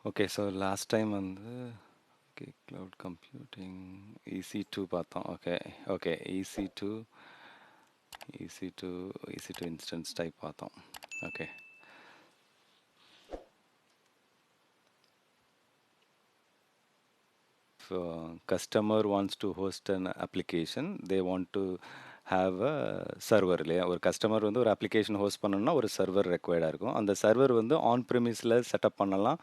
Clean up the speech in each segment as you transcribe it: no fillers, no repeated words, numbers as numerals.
Okay. So last time வந்து okay cloud computing EC2 பார்த்தோம். Okay okay EC2 EC2 EC2 instance type பார்த்தோம். Okay. If customer wants to host an application, they want to have a server இல்லையா? ஒரு customer வந்து ஒரு application host பண்ணணும்னா ஒரு server ரெக்வயர்டாக இருக்கும். அந்த சர்வர் வந்து ஆன் ப்ரிமிஸில் செட்டப் பண்ணலாம்.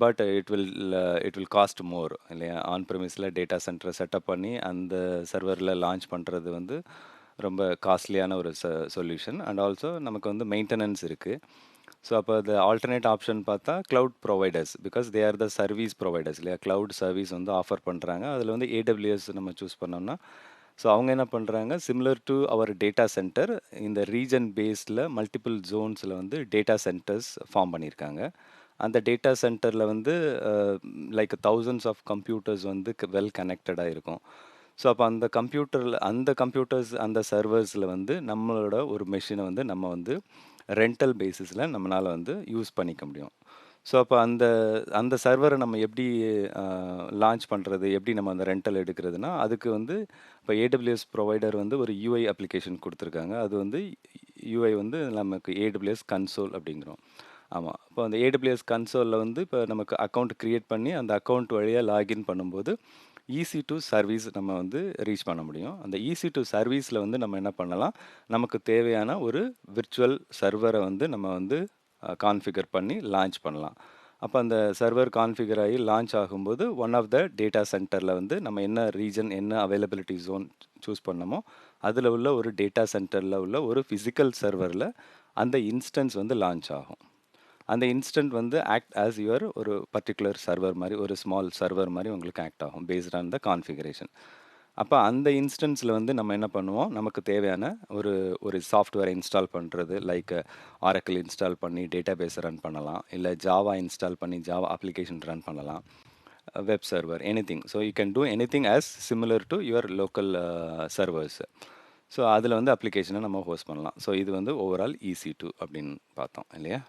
பட் இட் வில் காஸ்ட் மோர் இல்லையா? ஆன் ப்ரிமிஸில் டேட்டா சென்டரை செட்டப் பண்ணி அந்த சர்வரில் லான்ச் பண்ணுறது வந்து ரொம்ப காஸ்ட்லியான ஒரு சொல்யூஷன். அண்ட் ஆல்சோ நமக்கு வந்து மெயின்டெனன்ஸ் இருக்குது. ஸோ அப்போ the alternate ஆப்ஷன் பார்த்தா cloud providers because they are the service providers இல்லையா? cloud சர்வீஸ் வந்து ஆஃபர் பண்ணுறாங்க. அதில் வந்து AWS நம்ம சூஸ் பண்ணோம்னா ஸோ அவங்க என்ன பண்ணுறாங்க, similar to our data centre இந்த ரீஜன் பேஸில் மல்டிபிள் ஜோன்ஸில் வந்து டேட்டா சென்டர்ஸ் ஃபார்ம் பண்ணியிருக்காங்க. அந்த டேட்டா சென்டரில் வந்து லைக் தௌசண்ட்ஸ் ஆஃப் கம்ப்யூட்டர்ஸ் வந்து வெல் கனெக்டடாக இருக்கும். ஸோ அப்போ அந்த கம்ப்யூட்டர்ஸ் அந்த சர்வர்ஸில் வந்து நம்மளோட ஒரு மெஷினை வந்து நம்ம வந்து ரெண்டல் பேசிஸில் நம்மளால் வந்து யூஸ் பண்ணிக்க முடியும். ஸோ அப்போ அந்த அந்த சர்வரை நம்ம எப்படி லான்ச் பண்ணுறது, எப்படி நம்ம அந்த ரெண்டல் எடுக்கிறதுனா, அதுக்கு வந்து இப்போ AWS ப்ரொவைடர் வந்து ஒரு UI அப்ளிகேஷன் கொடுத்துருக்காங்க. அது வந்து UI வந்து நமக்கு AWS கன்சோல் அப்படிங்கிறோம். ஆமாம். இப்போ அந்த AWS கன்சோலில் வந்து இப்போ நமக்கு அக்கௌண்ட் க்ரியேட் பண்ணி அந்த அக்கௌண்ட் வழியாக லாகின் பண்ணும்போது EC2 சர்வீஸ் நம்ம வந்து ரீச் பண்ண முடியும். அந்த EC2 சர்வீஸில் வந்து நம்ம என்ன பண்ணலாம், நமக்கு தேவையான ஒரு விர்ச்சுவல் சர்வரை வந்து நம்ம வந்து கான்ஃபிகர் பண்ணி லான்ச் பண்ணலாம். அப்போ அந்த சர்வர் கான்ஃபிகர் ஆகி லான்ச் ஆகும்போது ஒன் ஆஃப் த டேட்டா சென்டரில் வந்து நம்ம என்ன ரீஜன் என்ன அவைலபிலிட்டி ஜோன் சூஸ் பண்ணமோ அதில் உள்ள ஒரு டேட்டா சென்டரில் உள்ள ஒரு ஃபிசிக்கல் சர்வரில் அந்த இன்ஸ்டன்ஸ் வந்து லான்ச் ஆகும். அந்த இன்ஸ்டன்ட் வந்து ஆக்ட் ஆஸ் யுவர் ஒரு பர்டிகுலர் சர்வர் மாதிரி, ஒரு ஸ்மால் சர்வர் மாதிரி உங்களுக்கு ஆக்ட் ஆகும் பேஸ்ட் ஆன் த கான்ஃபிகரேஷன். அப்போ அந்த இன்ஸ்டன்ஸில் வந்து நம்ம என்ன பண்ணுவோம், நமக்கு தேவையான ஒரு ஒரு சாஃப்ட்வேரை இன்ஸ்டால் பண்ணுறது, லைக் ஆரக்கிள் இன்ஸ்டால் பண்ணி டேட்டா பேஸை ரன் பண்ணலாம், இல்லை ஜாவா இன்ஸ்டால் பண்ணி ஜாவா அப்ளிகேஷன் ரன் பண்ணலாம், web server anything. So you can do anything as similar to your local servers. So அதில் வந்து அப்ளிகேஷனை நம்ம ஹோஸ்ட் பண்ணலாம். ஸோ இது வந்து ஓவரால் EC2 அப்படின்னு பார்த்தோம் இல்லையா?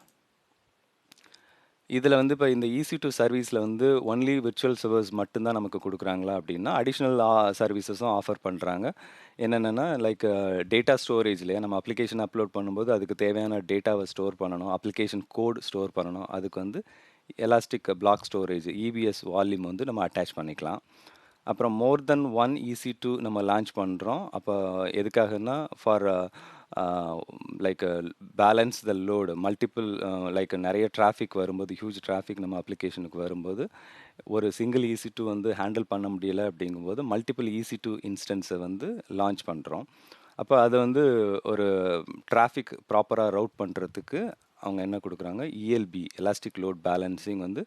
இதில் வந்து இப்போ இந்த EC2 சர்வீஸில் வந்து ஒன்லி விர்ச்சுவல் சர்வர்ஸ் மட்டும்தான் நமக்கு கொடுக்குறாங்களா அப்படின்னா, அடிஷ்னல் சர்வீசஸும் ஆஃபர் பண்ணுறாங்க. என்னென்னா லைக் டேட்டா ஸ்டோரேஜ் இல்லையா? நம்ம அப்ளிகேஷன் அப்லோட் பண்ணும்போது அதுக்கு தேவையான டேட்டாவை ஸ்டோர் பண்ணணும், அப்ளிகேஷன் கோட் ஸ்டோர் பண்ணணும். அதுக்கு வந்து elastic block storage EBS volume வந்து நம்ம அட்டாச் பண்ணிக்கலாம். அப்புறம் மோர் தென் ஒன் EC2 நம்ம லான்ச் பண்ணுறோம். அப்போ எதுக்காகன்னா for like balance the load multiple like நிறைய டிராஃபிக் வரும்போது, ஹியூஜ் டிராஃபிக் நம்ம அப்ளிகேஷனுக்கு வரும்போது ஒரு சிங்கிள் EC2 வந்து ஹேண்டில் பண்ண முடியலை அப்படிங்கும்போது மல்டிபிள் EC2 இன்ஸ்டன்ஸை வந்து லான்ச் பண்ணுறோம். அப்போ அதை வந்து ஒரு டிராஃபிக் ப்ராப்பராக ரவுட் பண்ணுறதுக்கு அவங்க என்ன கொடுக்குறாங்க, ELB எலாஸ்டிக் லோட் பேலன்சிங் வந்து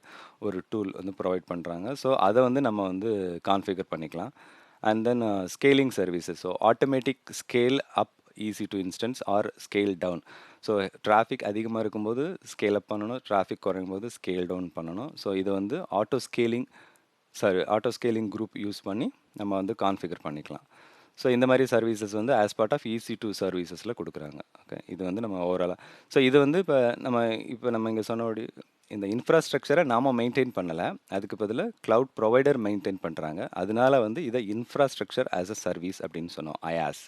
ஒரு டூல் வந்து ப்ரொவைட் பண்ணுறாங்க. ஸோ அதை வந்து நம்ம வந்து கான்ஃபிகர் பண்ணிக்கலாம். And then scaling services, so automatic scale up EC2 instance or scale down. So traffic அதிகமாக இருக்கும்போது ஸ்கேல் அப் பண்ணணும், டிராஃபிக் குறையும் போது ஸ்கேல் டவுன் பண்ணணும். ஸோ இதை வந்து ஆட்டோ ஸ்கேலிங் குரூப் யூஸ் பண்ணி நம்ம வந்து கான்ஃபிகர் பண்ணிக்கலாம். ஸோ இந்த மாதிரி சர்வீசஸ் வந்து ஆஸ் பார்ட் ஆஃப் EC2 சர்வீசஸில் கொடுக்குறாங்க. ஓகே, இது வந்து நம்ம ஓவராலாக. ஸோ இது வந்து இப்போ நம்ம இங்கே சொன்னபடி இந்த இன்ஃப்ராஸ்ட்ரக்சரை நாம் மெயின்டைன் பண்ணலை, அதுக்கு பதிலாக க்ளவுட் ப்ரொவைடர் மெயின்டைன் பண்ணுறாங்க. அதனால வந்து இதை இன்ஃப்ராஸ்ட்ரக்சர் ஆஸ் அ சர்வீஸ் அப்படின்னு சொன்னோம், IaaS.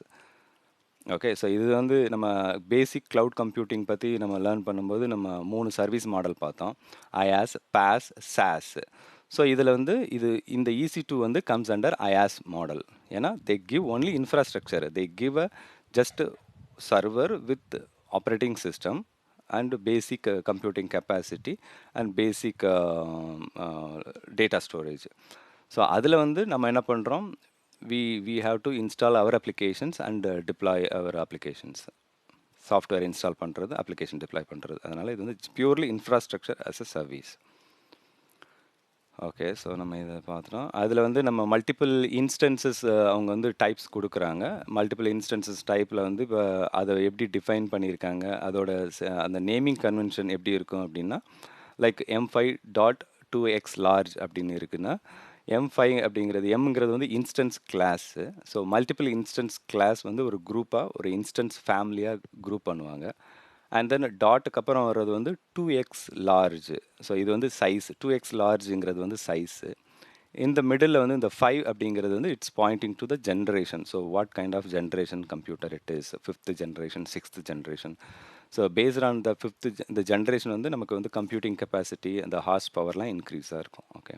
ஓகே, ஸோ இது வந்து நம்ம பேசிக் க்ளவுட் கம்ப்யூட்டிங் பற்றி நம்ம லேர்ன் பண்ணும்போது நம்ம 3 சர்வீஸ் மாடல் பார்த்தோம், IaaS, PaaS, SaaS. ஸோ இதில் வந்து இந்த EC2 வந்து கம்ஸ் அண்டர் IaaS மாடல். ஏன்னா they give only infrastructure, they give a just server with operating system and basic computing capacity and basic data storage. So அதில் வந்து நம்ம என்ன பண்ணுறோம், we have to install our applications and deploy our applications. Software install பண்ணுறது, application deploy பண்ணுறது. அதனால் இது வந்து it's purely infrastructure as a service. Okay, so நம்ம இதை பார்த்துட்டோம். அதில் வந்து நம்ம மல்டிபிள் இன்ஸ்டன்சஸ் அவங்க வந்து டைப்ஸ் கொடுக்குறாங்க. மல்டிபிள் இன்ஸ்டன்சஸ் டைப்பில் வந்து இப்போ அதை எப்படி டிஃபைன் பண்ணியிருக்காங்க, அதோட அந்த நேமிங் கன்வென்ஷன் எப்படி இருக்கும் அப்படின்னா, லைக் M5.2x large அப்படின்னு இருக்குன்னா, M5 அப்படிங்கிறது, எம்ங்கிறது வந்து instance class. So multiple instance class வந்து ஒரு குரூப்பாக, ஒரு இன்ஸ்டன்ஸ் ஃபேமிலியாக குரூப் பண்ணுவாங்க. அண்ட் தென் டாட்டுக்கு அப்புறம் வர்றது வந்து 2x லார்ஜ். ஸோ இது வந்து சைஸ். 2x லார்ஜுங்கிறது வந்து சைஸு. இந்த மிடில் வந்து இந்த 5 அப்படிங்கிறது வந்து it's pointing to the generation. So what kind of generation computer it is, fifth generation, sixth generation. So based on the இந்த ஜென்ரேஷன் வந்து நமக்கு வந்து கம்ப்யூட்டிங் கெப்பாசிட்டி அந்த ஹார்ஸ் பவர்லாம் இன்க்ரீஸாக இருக்கும். ஓகே.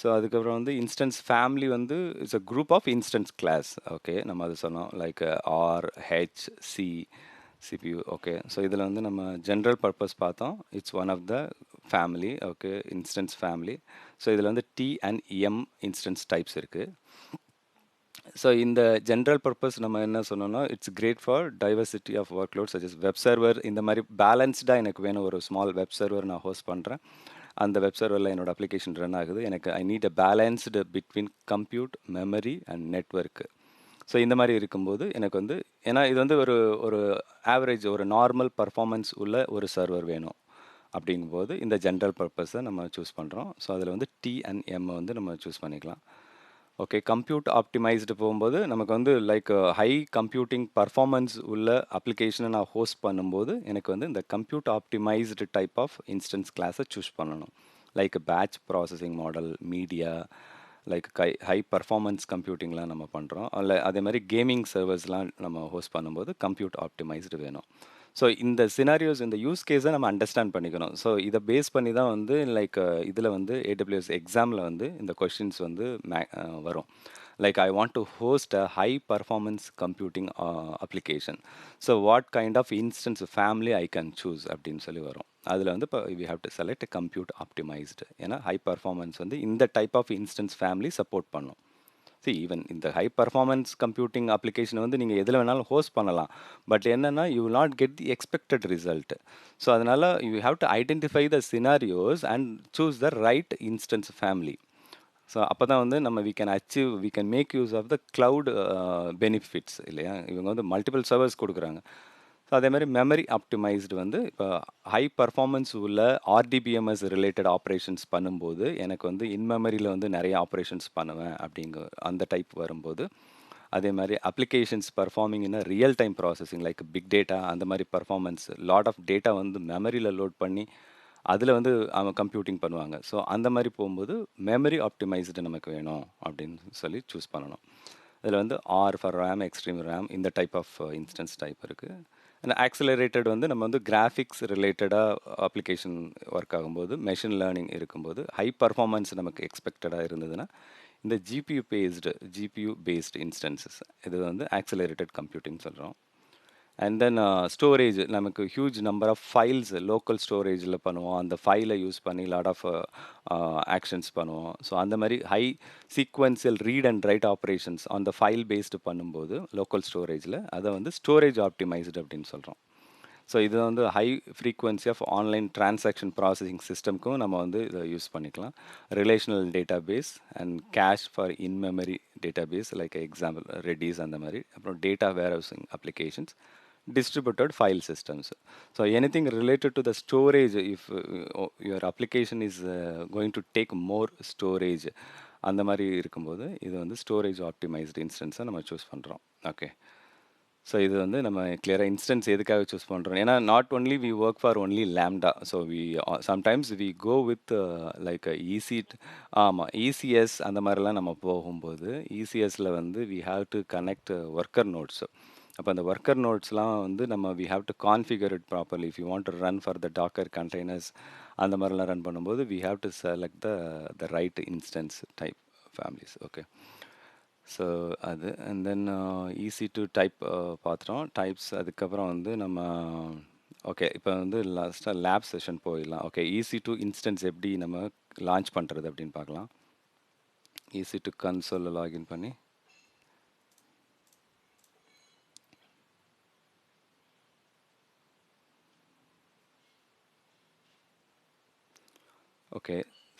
ஸோ அதுக்கப்புறம் வந்து இன்ஸ்டன்ஸ் ஃபேமிலி வந்து it's a group of instance class. Okay, நம்ம அது சொன்னோம் like R H C CPU. Okay, so இதில் வந்து நம்ம ஜென்ரல் பர்பஸ் பார்த்தோம். It's one of the family. Okay, instance family. So இதில் வந்து T and M instance types இருக்குது. ஸோ இந்த ஜென்ரல் பர்பஸ் நம்ம என்ன சொன்னோம்னா it's great for diversity of work load such as web server. இந்த மாதிரி பேலன்ஸ்டாக எனக்கு வேணும். ஒரு ஸ்மால் வெப் சர்வர் நான் ஹோஸ்ட் பண்ணுறேன். அந்த வெப் சர்வரில் என்னோட அப்ளிகேஷன் ரன் ஆகுது. எனக்கு I need a balanced between compute, memory and network. So இந்த மாதிரி இருக்கும்போது எனக்கு வந்து ஏன்னா இது வந்து ஒரு ஒரு ஆவரேஜ் ஒரு நார்மல் பர்ஃபார்மன்ஸ் உள்ள ஒரு சர்வர் வேணும். அப்படிங்கும்போது இந்த ஜென்ரல் பர்பஸை நம்ம சூஸ் பண்ணுறோம். ஸோ அதில் வந்து டி அண்ட் எம் வந்து நம்ம சூஸ் பண்ணிக்கலாம். ஓகே, கம்ப்யூட் ஆப்டிமைஸ்டு போகும்போது நமக்கு வந்து லைக் ஹை கம்ப்யூட்டிங் பர்ஃபார்மன்ஸ் உள்ள அப்ளிகேஷனை நான் ஹோஸ்ட் பண்ணும்போது எனக்கு வந்து இந்த compute optimised type of instance கிளாஸை சூஸ் பண்ணணும். Like batch processing model, media, like high performance கம்ப்யூட்டிங்லாம் நம்ம பண்ணுறோம். அதில் அதே மாதிரி கேமிங் சர்வர்ஸ்லாம் நம்ம ஹோஸ்ட் பண்ணும்போது கம்ப்யூட் ஆப்டிமைஸ்டு வேணும். ஸோ இந்த சினாரியோஸ், இந்த யூஸ் கேஸை நம்ம அண்டர்ஸ்டாண்ட் பண்ணிக்கணும். ஸோ இதை பேஸ் பண்ணி தான் வந்து லைக் இதில் வந்து AWS எக்ஸாமில் வந்து இந்த கொஷின்ஸ் வந்து வரும். Like I want to host a high performance computing application. So what kind of instance family I can choose அப்படின்னு சொல்லி வரும். அதில் வந்து இப்போ we have to select compute optimised. ஏன்னா ஹை பர்ஃபார்மன்ஸ் வந்து இந்த type of instance family support பண்ணும். ஈவன் இந்த ஹை பர்ஃபார்மன்ஸ் கம்ப்யூட்டிங் அப்ளிகேஷன் வந்து நீங்கள் எதில் வேணாலும் ஹோஸ்ட் பண்ணலாம். பட் என்னென்னா you will not get the expected result. So அதனால் you have to identify the scenarios and choose the right instance family. So அப்போ தான் வந்து நம்ம we can make use of the cloud benefits இல்லையா. இவங்க வந்து மல்டிபிள் சர்வர்ஸ் கொடுக்குறாங்க. So அதே மாதிரி மெமரி ஆப்டிமைஸ்டு வந்து இப்போ ஹை பர்ஃபார்மன்ஸ் உள்ள ஆர்டிபிஎம்எஸ் ரிலேட்டட் ஆப்ரேஷன்ஸ் பண்ணும்போது எனக்கு வந்து இன் மெமரியில் வந்து நிறைய ஆப்ரேஷன்ஸ் பண்ணுவேன் அப்படிங்க அந்த டைப் வரும்போது, அதே மாதிரி applications performing in real time processing like big data அந்த மாதிரி பர்ஃபார்மன்ஸ் லாட் ஆஃப் டேட்டா வந்து மெமரியில் லோட் பண்ணி அதில் வந்து அவங்க கம்ப்யூட்டிங் பண்ணுவாங்க. ஸோ அந்த மாதிரி போகும்போது மெமரி ஆப்டிமைஸ்டு நமக்கு வேணும் அப்படின்னு சொல்லி சூஸ் பண்ணணும். இதில் வந்து R for RAM, extreme RAM இந்த டைப் ஆஃப் இன்ஸ்டன்ஸ் டைப் இருக்குது. அண்ட் ஆக்சிலரேட்டட் வந்து நம்ம வந்து கிராஃபிக்ஸ் ரிலேட்டடாக அப்ளிகேஷன் ஒர்க் ஆகும்போது, மெஷின் லேர்னிங் இருக்கும்போது ஹை பர்ஃபார்மன்ஸ் நமக்கு எக்ஸ்பெக்டடாக இருந்ததுன்னா இந்த ஜிபியூ பேஸ்டு இன்ஸ்டன்சஸ் இது வந்து ஆக்சிலரேட்டட் கம்ப்யூட்டிங் சொல்கிறோம். அண்ட் தென் ஸ்டோரேஜ் நமக்கு huge number of files local ஸ்டோரேஜில் பண்ணுவோம். அந்த ஃபைலை யூஸ் பண்ணி லாட் ஆஃப் ஆக்ஷன்ஸ் பண்ணுவோம். ஸோ அந்த மாதிரி high sequential read and write operations அந்த ஃபைல் பேஸ்டு பண்ணும்போது லோக்கல் ஸ்டோரேஜில் அதை வந்து ஸ்டோரேஜ் ஆப்டிமைஸ்டு அப்படின்னு சொல்கிறோம். ஸோ இது வந்து high frequency of online transaction processing சிஸ்டம்க்கும் நம்ம வந்து இதை யூஸ் பண்ணிக்கலாம். Relational data base and cache for in memory data base like example Redis அந்த மாதிரி. அப்புறம் data warehousing applications, distributed file systems. So anything related to the storage, if your application is going to take more storage, அந்த மாதிரி இருக்கும்போது இது வந்து storage optimised இன்ஸ்டன்ஸை நம்ம choose பண்ணுறோம். ஓகே, ஸோ இது வந்து நம்ம கிளியராக இன்ஸ்டன்ஸ் எதுக்காக சூஸ் பண்ணுறோம். ஏன்னா not only we work for only lambda. So sometimes we go with like EC. ஆமாம், இசிஎஸ் அந்த மாதிரிலாம் நம்ம போகும்போது இசிஎஸ்ல வந்து we have to connect worker nodes. அப்போ அந்த ஒர்க்கர் நோட்ஸ்லாம் வந்து நம்ம we have to configure it properly if you want to run for the Docker containers அந்த மாதிரிலாம் ரன் பண்ணும்போது we have to select the right instance type families. Okay, so அது அண்ட் தென் EC2 டைப் பார்த்துட்டோம். Types அதுக்கப்புறம் வந்து நம்ம okay இப்போ வந்து லாஸ்ட்டாக லேப் செஷன் போயிடலாம். ஓகே, EC2 இன்ஸ்டன்ஸ் எப்படி நம்ம லான்ச் பண்ணுறது அப்படின்னு பார்க்கலாம். EC2 கன்சோலில் லாகின் பண்ணி okay,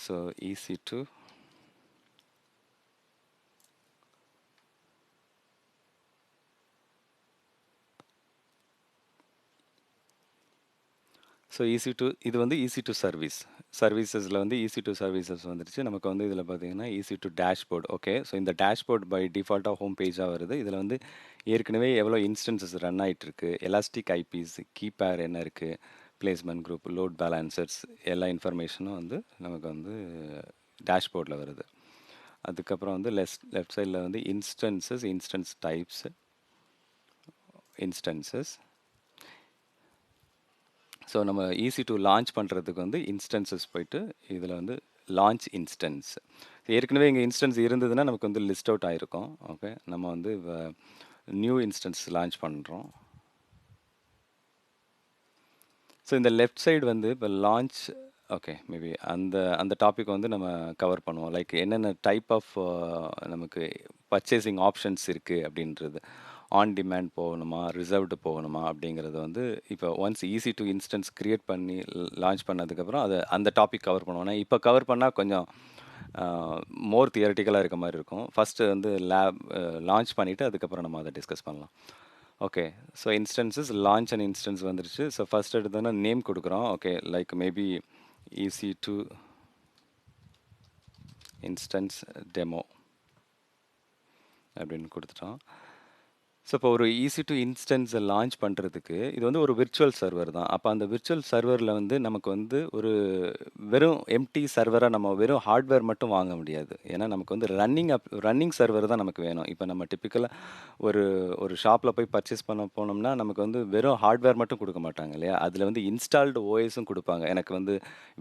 so EC2 so EC2 இது வந்து EC2 சர்வீஸ். சர்வீசஸில் வந்து EC2 சர்வீசஸ் வந்துருச்சு. நமக்கு வந்து இதில் பார்த்தீங்கன்னா EC2 டேஷ்போர்ட். ஓகே. ஸோ இந்த டேஷ்போர்ட் பை டிஃபால்ட்டாக ஹோம் பேஜாக வருது. இதில் வந்து ஏற்கனவே எவ்வளோ இன்ஸ்டன்சஸ் ரன் ஆகிட்டுருக்கு, எலாஸ்டிக் ஐபிஸ், கீ பேர் என்ன இருக்குது, பிளேஸ்மெண்ட் குரூப், லோட் பேலன்சர்ஸ், எல்லா இன்ஃபர்மேஷனும் வந்து நமக்கு வந்து டேஷ்போர்டில் வருது. அதுக்கப்புறம் வந்து லெஃப்ட் சைடில் வந்து instances, instance types, instances. So நம்ம EC2 லான்ச் பண்ணுறதுக்கு வந்து இன்ஸ்டன்சஸ் போயிட்டு இதில் வந்து லான்ச் இன்ஸ்டன்ஸ். ஏற்கனவே இங்கே இன்ஸ்டன்ஸ் இருந்ததுன்னா நமக்கு வந்து லிஸ்ட் அவுட் ஆகிருக்கும். ஓகே, நம்ம வந்து நியூ இன்ஸ்டன்ஸ் லான்ச் பண்ணுறோம். ஸோ இந்த லெஃப்ட் சைடு வந்து இப்போ லான்ச், ஓகே, மேபி அந்த அந்த டாபிக் வந்து நம்ம கவர் பண்ணுவோம். லைக் என்னென்ன டைப் ஆஃப் நமக்கு பர்ச்சேசிங் ஆப்ஷன்ஸ் இருக்குது அப்படின்றது, ஆன் டிமாண்ட் போகணுமா, ரிசர்வ்டு போகணுமா அப்படிங்கிறது வந்து இப்போ ஒன்ஸ் EC2 இன்ஸ்டன்ஸ் க்ரியேட் பண்ணி லான்ச் பண்ணதுக்கப்புறம் அதை அந்த டாபிக் கவர் பண்ணுவோம். ஆனால் இப்போ கவர் பண்ணால் கொஞ்சம் மோர் தியரட்டிக்கலாக இருக்க மாதிரி இருக்கும். ஃபஸ்ட்டு வந்து லான்ச் பண்ணிவிட்டு அதுக்கப்புறம் நம்ம அதை டிஸ்கஸ் பண்ணலாம். Okay, so instances launch and instance வந்துருச்சு. ஸோ ஃபஸ்ட் எடுத்தோன்னா நேம் கொடுக்குறோம். Okay, like maybe EC2 instance demo அப்படின்னு கொடுத்துட்டோம். ஸோ இப்போ ஒரு EC2 இன்ஸ்டன்ஸை லான்ச் பண்ணுறதுக்கு இது வந்து ஒரு விர்ச்சுவல் சர்வர் தான். அப்போ அந்த விர்ச்சுவல் சர்வரில் வந்து நமக்கு வந்து ஒரு வெறும் எம்டி சர்வராக நம்ம வெறும் ஹார்ட்வேர் மட்டும் வாங்க முடியாது. ஏன்னா நமக்கு வந்து ரன்னிங் சர்வர் தான் நமக்கு வேணும். இப்போ நம்ம டிப்பிக்கலாக ஒரு ஒரு ஷாப்பில் போய் பர்ச்சேஸ் பண்ண போனோம்னா நமக்கு வந்து வெறும் ஹார்ட்வேர் மட்டும் கொடுக்க மாட்டாங்க இல்லையா? அதில் வந்து இன்ஸ்டால்டு ஓஎஸும் கொடுப்பாங்க. எனக்கு வந்து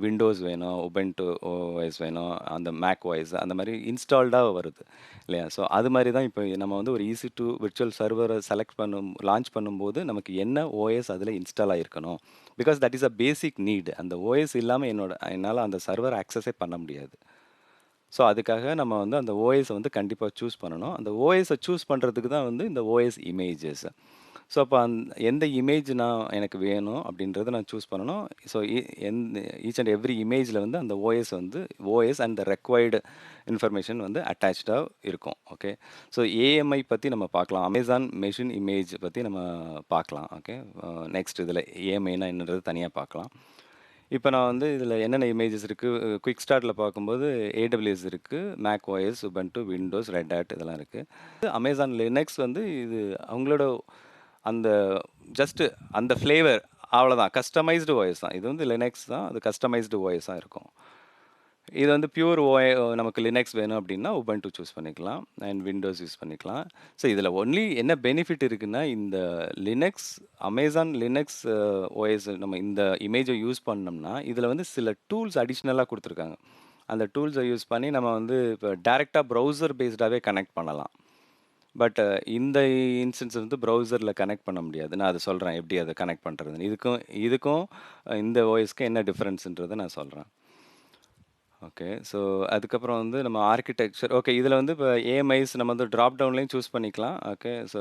விண்டோஸ் வேணும், உபென்டு ஓஎஸ் வேணும், அந்த மேக் ஓஎஸ் அந்த மாதிரி இன்ஸ்டால்டாக வருது இல்லையா? ஸோ அது மாதிரி தான் இப்போ நம்ம வந்து ஒரு EC2 விர்ச்சுவல் சர்வரை லான்ச் பண்ணும்போது நமக்கு என்ன ஓஎஸ் அதில் இன்ஸ்டால் ஆகிருக்கணும். Because that is a basic need. அந்த ஓஎஸ் இல்லாமல் என்னால் அந்த சர்வர் ஆக்சஸே பண்ண முடியாது. ஸோ அதுக்காக நம்ம வந்து அந்த ஓஎஸை வந்து கண்டிப்பாக சூஸ் பண்ணணும். அந்த ஓஎஸை சூஸ் பண்ணுறதுக்கு தான் வந்து இந்த ஓஎஸ் இமேஜஸ். ஸோ அப்போ எந்த இமேஜ் எனக்கு வேணும் அப்படின்றத நான் சூஸ் பண்ணணும். ஸோ ஈச் அண்ட் எவ்ரி இமேஜில் வந்து அந்த ஓஎஸ் அண்ட் த ரெக்வைர்டு இன்ஃபர்மேஷன் வந்து அட்டாச்சாக இருக்கும். ஓகே, ஸோ ஏஎம்ஐ பற்றி நம்ம பார்க்கலாம். அமேசான் மெஷின் இமேஜ் பற்றி நம்ம பார்க்கலாம். ஓகே, நெக்ஸ்ட் இதில் ஏஎம்ஐனா என்னன்றது தனியாக பார்க்கலாம். இப்போ நான் வந்து இதில் என்னென்ன இமேஜஸ் இருக்குது, குயிக் ஸ்டார்ட்டில் பார்க்கும்போது AWS இருக்குது, Mac OS, Ubuntu, Windows, Red Hat இதெல்லாம் இருக்குது. அமேசான் லினக்ஸ் வந்து இது அவங்களோட அந்த ஜஸ்ட் அந்த ஃப்ளேவர் அவ்வளோதான். கஸ்டமைஸ்டு ஓஎஸ் தான். இது வந்து லினக்ஸ் தான், அது கஸ்டமைஸ்டு ஓஎஸாக இருக்கும். இது வந்து பியூர் நமக்கு லினக்ஸ் வேணும் அப்படின்னா உபுண்டு சூஸ் பண்ணிக்கலாம் அண்ட் விண்டோஸ் யூஸ் பண்ணிக்கலாம். ஸோ இதில் ஒன்லி என்ன பெனிஃபிட் இருக்குன்னா, இந்த லினக்ஸ் அமேசான் லினக்ஸ் ஓஎஸ் நம்ம இந்த இமேஜை யூஸ் பண்ணோம்னா இதில் வந்து சில டூல்ஸ் அடிஷ்னலாக கொடுத்துருக்காங்க. அந்த டூல்ஸை யூஸ் பண்ணி நம்ம வந்து இப்போ டேரெக்டாக ப்ரௌசர் பேஸ்டாகவே கனெக்ட் பண்ணலாம். பட் இந்த இன்ஸ்டன்ஸ் வந்து ப்ரௌசரில் கனெக்ட் பண்ண முடியாது. நான் அதை சொல்கிறேன் எப்படி அதை கனெக்ட் பண்ணுறதுன்னு. இதுக்கும் இந்த ஓஎஸ்க்கும் என்ன டிஃப்ரென்ஸுன்றதை நான் சொல்கிறேன். ஓகே, ஸோ அதுக்கப்புறம் வந்து நம்ம ஆர்கிடெக்சர். ஓகே, இதில் வந்து இப்போ ஏஎம்ஐஸ் நம்ம வந்து ட்ராப் டவுன்லேயும் சூஸ் பண்ணிக்கலாம். ஓகே, ஸோ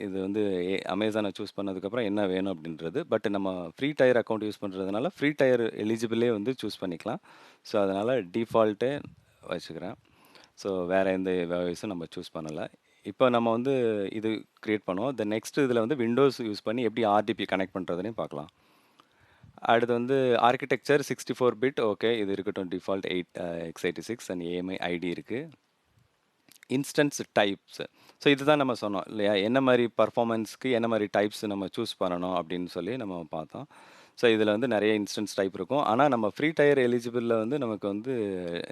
இது வந்து அமேசானை சூஸ் பண்ணதுக்கப்புறம் என்ன வேணும் அப்படின்றது. பட் நம்ம ஃப்ரீ டயர் அக்கௌண்ட் யூஸ் பண்ணுறதுனால ஃப்ரீ டயர் எலிஜிபிளே வந்து சூஸ் பண்ணிக்கலாம். ஸோ அதனால் டிஃபால்ட்டே வச்சுக்கிறேன். ஸோ வேறு எந்த வாய்ஸும் நம்ம சூஸ் பண்ணலை. இப்போ நம்ம வந்து இது க்ரியேட் பண்ணுவோம். நெக்ஸ்ட் இதில் வந்து விண்டோஸ் யூஸ் பண்ணி எப்படி ஆர்டிபி கனெக்ட் பண்ணுறதுனையும் பார்க்கலாம். அடுத்து வந்து ஆர்கிடெக்சர் 64 பிட். ஓகே, இது இருக்கட்டும். Default x86 and AMI ID இருக்குது. Instance types. ஸோ இதுதான் நம்ம சொன்னோம் இல்லையா, என்ன மாதிரி பர்ஃபார்மன்ஸ்க்கு என்ன மாதிரி டைப்ஸ் நம்ம சூஸ் பண்ணணும் அப்படின்னு சொல்லி நம்ம பார்த்தோம். ஸோ இதில் வந்து நிறைய இன்ஸ்டன்ஸ் டைப் இருக்கும். ஆனால் நம்ம ஃப்ரீ டயர் எலிஜிபிளில் வந்து நமக்கு வந்து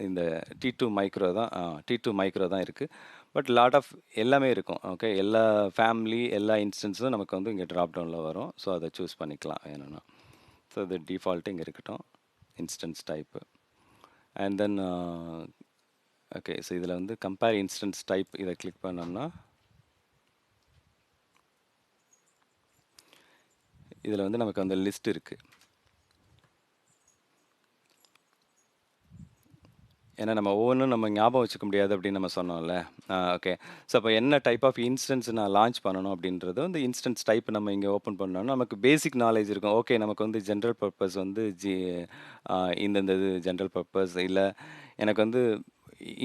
இந்த T2 மைக்ரோ தான் இருக்குது. பட் லாட் ஆஃப் எல்லாமே இருக்கும். ஓகே, எல்லா ஃபேமிலி எல்லா இன்ஸ்டன்ஸும் நமக்கு வந்து இங்கே ட்ராப் டவுனில் வரும். ஸோ அதை சூஸ் பண்ணிக்கலாம் வேணும்னா. ஸோ இது டிஃபால்ட்டு இங்கே இருக்கட்டும், instance type. And then okay, so இதில் வந்து கம்பேர் இன்ஸ்டன்ஸ் டைப் இதை கிளிக் பண்ணோம்னா இதில் வந்து நமக்கு அந்த லிஸ்ட் இருக்குது. ஏன்னா நம்ம ஒவ்வொன்றும் நம்ம ஞாபகம் வச்சுக்க முடியாது அப்படின்னு நம்ம சொன்னோம்ல. ஓகே, ஸோ அப்போ என்ன டைப் ஆஃப் இன்ஸ்டன்ஸ் நான் லான்ச் பண்ணணும் அப்படின்றது வந்து இன்ஸ்டன்ஸ் டைப் நம்ம இங்கே ஓப்பன் பண்ணோம்னா நமக்கு பேசிக் நாலேஜ் இருக்கும். ஓகே, நமக்கு வந்து ஜென்ரல் பர்பஸ் வந்து இந்தந்த இது ஜென்ரல் பர்பஸ் இல்லை, எனக்கு வந்து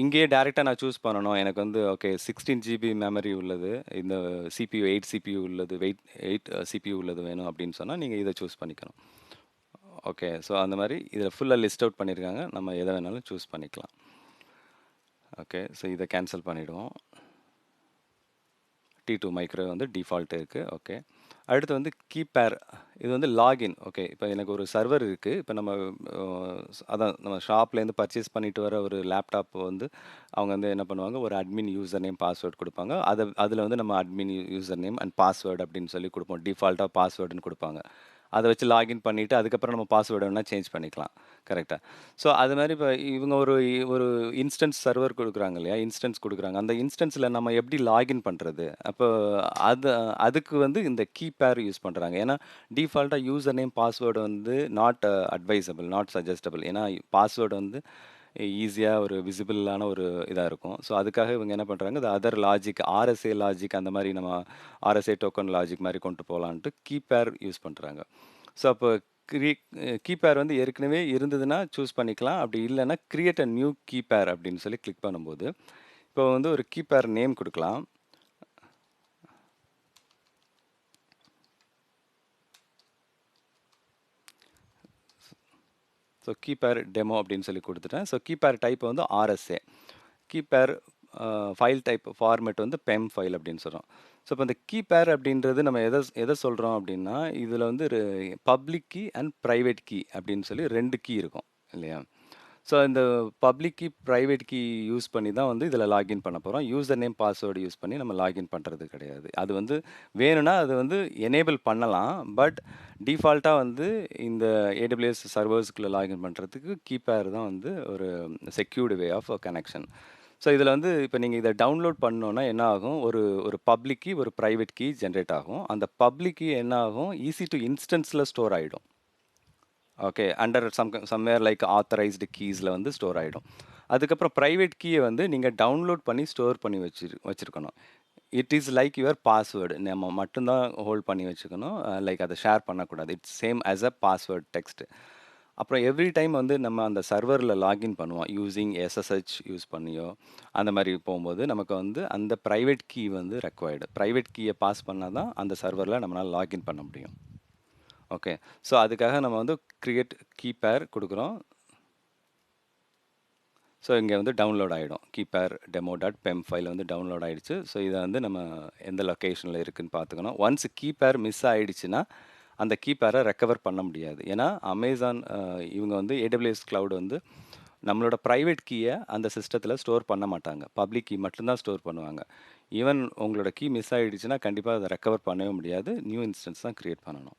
இங்கேயே டேரெக்டாக நான் சூஸ் பண்ணணும். எனக்கு வந்து ஓகே 16 GB மெமரி உள்ளது, இந்த CPU 8 CPU உள்ளது, 8 CPU உள்ளது வேணும் அப்படின்னு சொன்னால் நீங்கள் இதை சூஸ் பண்ணிக்கணும். ஓகே. ஸோ அந்த மாரி இதில ஃபுல்லா லிஸ்ட் அவுட் பண்ணியிருக்காங்க. நம்ம எத வேணாலும் சூஸ் பண்ணிக்கலாம். ஓகே. ஸோ இத கேன்சல் பண்ணிடுவோம். T2 மைக்ரோ வந்து டிஃபால்ட் இருக்கு. ஓகே. அடுத்து வந்து கீபேர். இது வந்து லாகின். ஓகே. இப்போ எனக்கு ஒரு சர்வர் இருக்கு. இப்போ நம்ம அ அதான் நம்ம ஷாப்லேருந்து பர்ச்சேஸ் பண்ணிட்டு வர ஒரு லேப்டாப் வந்து அவங்க வந்து என்ன பண்ணுவாங்க, ஒரு அட்மின் யூசர் நேம், பாஸ்வேர்ட் குடுப்பாங்க. அதில வந்து நம்ம admin user name and password அப்படின்னு சொல்லி குடுப்போம். டிஃபால்ட்டா பாஸ்வேர்டுன்னு குடுப்பாங்க. அத வச்சு லாகின் பண்ணிட்டு, அதுக்கப்புறம் நம்ம பாஸ்வேர்ட் வேணா சேஞ்ச் பண்ணிக்கலாம். கரெக்ட்டா? ஸோ அது மாரி இப்ப இவங்க ஒரு ஒரு இன்ஸ்டன்ஸ் சர்வர் குடுக்குறாங்க இல்லையா? இன்ஸ்டன்ஸ் குடுக்குறாங்க. அந்த இன்ஸ்டன்ஸ்ல நம்ம எப்படி லாகின் பண்றது? அப்போ அது அதுக்கு வந்து இந்த கீபேர் யூஸ் பண்றாங்க. ஏன்னா, டிஃபால்ட்டா யூசர் நேம், பாஸ்வேர்ட் வந்து நாட் அட்வைசபிள், நாட் சஜஸ்டபிள். ஏன்னா, பாஸ்வேர்ட் வந்து ஈஸியா ஒரு விசிபிளான ஒரு இதா இருக்கும். ஸோ அதுக்காக இவங்க என்ன பண்றாங்க, இந்த அதர் லாஜிக், ஆர்எஸ்ஏ லாஜிக் அந்த மாரி நம்ம ஆர்எஸ்ஏ டோக்கன் லாஜிக் மாரி கொண்டு போலான்ட்டு கீபேர் யூஸ் பண்றாங்க. ஸோ அப்போ கிரி கீபேர் வந்து ஏற்கனவே இருந்ததுன்னா சூஸ் பண்ணிக்கலாம். அப்படி இல்லன்னா கிரியேட் அ நியூ கீபேர் அப்படின்னு சொல்லி கிளிக் பண்ணும்போது, இப்போ வந்து ஒரு கீபேர் நேம் குடுக்கலாம். ஸோ கீபேர் டெமோ அப்படின்னு சொல்லி குடுத்துட்டேன். ஸோ கீபேர் டைப் வந்து ஆர்எஸ்ஏ. கீபேர் ஃபைல் டைப் ஃபார்மேட் வந்து பெம் ஃபைல் அப்படின்னு சொல்றோம். ஸோ இப்போ இந்த கீபேர் அப்படின்றது நம்ம எத சொல்றோம் அப்படின்னா, இதில வந்து public key and private key அப்படின்னு சொல்லி 2 கீ இருக்கும் இல்லையா? ஸோ இந்த public key, private key use பண்ணி தான் வந்து இதில லாகின் பண்ண போறோம். யூசர் நேம், பாஸ்வேர்ட் யூஸ் பண்ணி நம்ம லாகின் பண்றது கிடையாது. அது வந்து வேணும்னா அது வந்து எனேபிள் பண்ணலாம். பட் டிஃபால்ட்டா வந்து இந்த AWS சர்வர்ஸ்குள்ள லாகின் பண்றதுக்கு கீபேர் தான் வந்து ஒரு secured way of connection. So இதில வந்து இப்ப நீங்க இத டவுன்லோட் பண்ணோம்னா என்ன ஆகும்? ஒரு ஒரு பப்ளிக் கீ, ஒரு பிரைவேட் கீ ஜெனரேட் ஆகும். அந்த பப்ளிக் கீ என்ன ஆகும்? EC2 இன்ஸ்டன்ஸ்ல ஸ்டோர் ஆயிடும். Okay. Under somewhere like authorised கீஸ்ல வந்து ஸ்டோர் ஆயிடும். அதுக்கப்புறம் பிரைவேட் கீய வந்து நீங்க டவுன்லோட் பண்ணி ஸ்டோர் பண்ணி வச்சிருக்கணும். It is like your password. நம்ம மட்டும் தான் ஹோல்ட் பண்ணி வச்சுக்கணும். லைக் அத ஷேர் பண்ணக்கூடாது. It's same as a password text. அப்புறம் எவ்ரி டைம் வந்து நம்ம அந்த சர்வர்ல லாகின் பண்ணுவோம். யூசிங் SSH யூஸ் பண்ணியோ, அந்த மாரி போம்போது நமக்கு வந்து அந்த பிரைவேட் கீ வந்து ரெக்வயர்டு. பிரைவேட் கீய பாஸ் பண்ணா தான் அந்த சர்வர்ல நம்மளால லாகின் பண்ண முடியும். ஓகே. ஸோ அதுக்காக நம்ம வந்து கிரியேட் கீபேர் குடுக்குறோம். ஸோ இங்க வந்து டவுன்லோட் ஆயிடும். கீபேர் டெமோ டாட் பெம் ஃபைல் வந்து டவுன்லோட் ஆயிடுச்சு. ஸோ இத வந்து நம்ம எந்த லொகேஷன்ல இருக்குன்னு பார்த்துக்கணும். ஒன்ஸ் கீபேர் மிஸ் ஆயிடுச்சுன்னா, அந்த கீபேர ரெக்கவர் பண்ண முடியாது. ஏன்னா, அமேசான் இவங்க வந்து AWS கிளவுட் வந்து நம்மளோட பிரைவேட் கீய அந்த சிஸ்டத்துல ஸ்டோர் பண்ண மாட்டாங்க. பப்ளிக் கீ மட்டும் தான் ஸ்டோர் பண்ணுவாங்க. ஈவன் உங்களோட கீ மிஸ் ஆயிடுச்சுன்னா, கண்டிப்பா அத ரெக்கவர் பண்ணவே முடியாது. நியூ இன்ஸ்டன்ஸ் தான் கிரியேட் பண்ணணும்.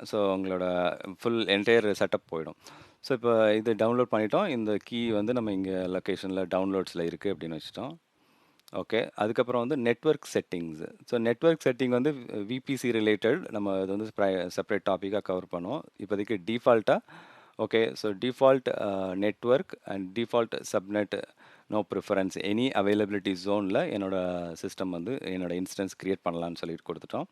ஸோ உங்களோட ஃபுல் என்டையர் செட்டப் போயிடும். ஸோ இப்போ இது டவுன்லோட் பண்ணிட்டோம். இந்த கீ வந்து நம்ம இங்க லொகேஷன்ல டவுன்லோட்ஸ்ல இருக்கு அப்படின்னு வச்சுட்டோம். ஓகே. அதுக்கப்புறம் வந்து network settings. So network setting வந்து VPC ரிலேட்டட் நம்ம அது வந்து செப்பரேட் டாபிக்கா கவர் பண்ணுவோம். இப்போதைக்கு டிஃபால்ட்டா okay. So default network and default subnet no preference any availability ஜோன்ல என்னோட சிஸ்டம் வந்து என்னோட இன்ஸ்டன்ஸ் கிரியேட் பண்ணலான்னு சொல்லிட்டு குடுத்துட்டோம்.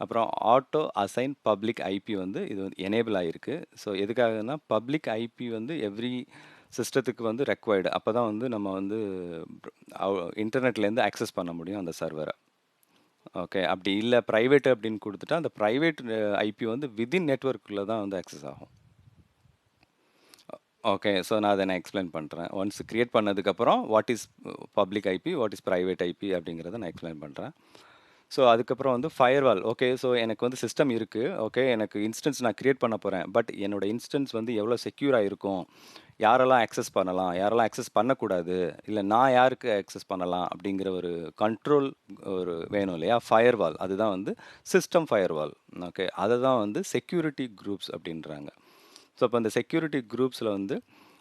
அப்புறம் ஆட்டோ அசைன் பப்ளிக் ஐபி வந்து இது வந்து எனேபிள் ஆயிருக்கு. ஸோ எதுக்காகன்னா, பப்ளிக் ஐபி வந்து எவ்ரி சிஸ்டத்துக்கு வந்து ரெக்வயர்டு. அப்பதான் வந்து நம்ம வந்து இன்டர்நெட்லேருந்து அக்சஸ் பண்ண முடியும் அந்த சர்வர. ஓகே. அப்படி இல்ல பிரைவேட் அப்படின்னு குடுத்துட்டா, அந்த பிரைவேட் ஐபி வந்து வித்தின் நெட்வொர்க்குள்ள தான் வந்து அக்சஸ் ஆகும். ஓகே. ஸோ நான் அத எக்ஸ்பிளைன் பண்றேன். ஒன்ஸ் கிரியேட் பண்ணதுக்கப்புறம் what is public IP, what is private IP அப்படிங்கிறத நான் எக்ஸ்பிளைன் பண்றேன். ஸோ அதுக்கப்புறம் வந்து ஃபயர்வால். ஓகே. ஸோ எனக்கு வந்து சிஸ்டம் இருக்கு. ஓகே. எனக்கு இன்ஸ்டன்ஸ் நான் கிரியேட் பண்ண போறேன். பட் என்னோட இன்ஸ்டன்ஸ் வந்து எவ்வளோ செக்யூரா இருக்கும்? யாரெல்லாம் அக்சஸ் பண்ணலாம்? யாரெல்லாம் அக்சஸ் பண்ணக்கூடாது? இல்ல நான் யாருக்கு அக்சஸ் பண்ணலாம்? அப்படிங்கிற ஒரு கண்ட்ரோல் ஒரு வேணும் இல்லையா? ஃபயர்வால். அதுதான் வந்து சிஸ்டம் ஃபயர்வால். ஓகே. அத தான் வந்து செக்யூரிட்டி குரூப்ஸ் அப்படின்றாங்க. ஸோ அப்போ அந்த செக்யூரிட்டி குரூப்ஸில் வந்து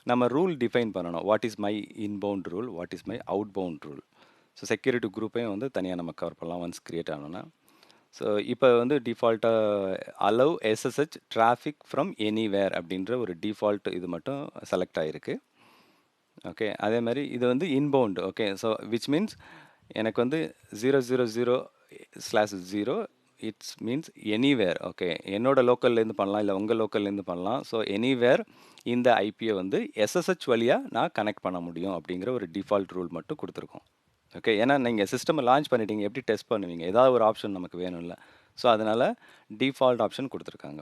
நம்ம ரூல் டிஃபைன் பண்ணணும். What is my inbound rule, what is my outbound rule. So security குரூப்பையும் வந்து தனியாக நம்ம கவர் பண்ணலாம் ஒன்ஸ் கிரியேட் ஆனோன்னா. ஸோ இப்போ வந்து டிஃபால்ட்டாக allow SSH traffic from anywhere அப்படின்ற ஒரு டிஃபால்ட் இது மட்டும் செலக்ட் ஆகிருக்கு. ஓகே. அதே மாதிரி இது வந்து inbound. Okay. So which means எனக்கு வந்து 000/0 இட்ஸ் மீன்ஸ் எனிவேர். ஓகே. என்னோட லோக்கல்லேருந்து பண்ணலாம், இல்லை உங்கள் லோக்கல்லேருந்து பண்ணலாம். ஸோ எனிவேர் இந்த ஐபியை வந்து SSH வழியா நான் கனெக்ட் பண்ண முடியும் அப்படிங்கிற ஒரு டிஃபால்ட் ரூல் மட்டும் கொடுத்துருக்கோம். ஓகே. ஏன்னா நீங்கள் சிஸ்டம் லான்ச் பண்ணிட்டீங்க, எப்படி டெஸ்ட் பண்ணுவீங்க? ஏதாவது ஒரு ஆப்ஷன் நமக்கு வேணும்ல. ஸோ அதனால டிஃபால்ட் ஆப்ஷன் கொடுத்துருக்காங்க.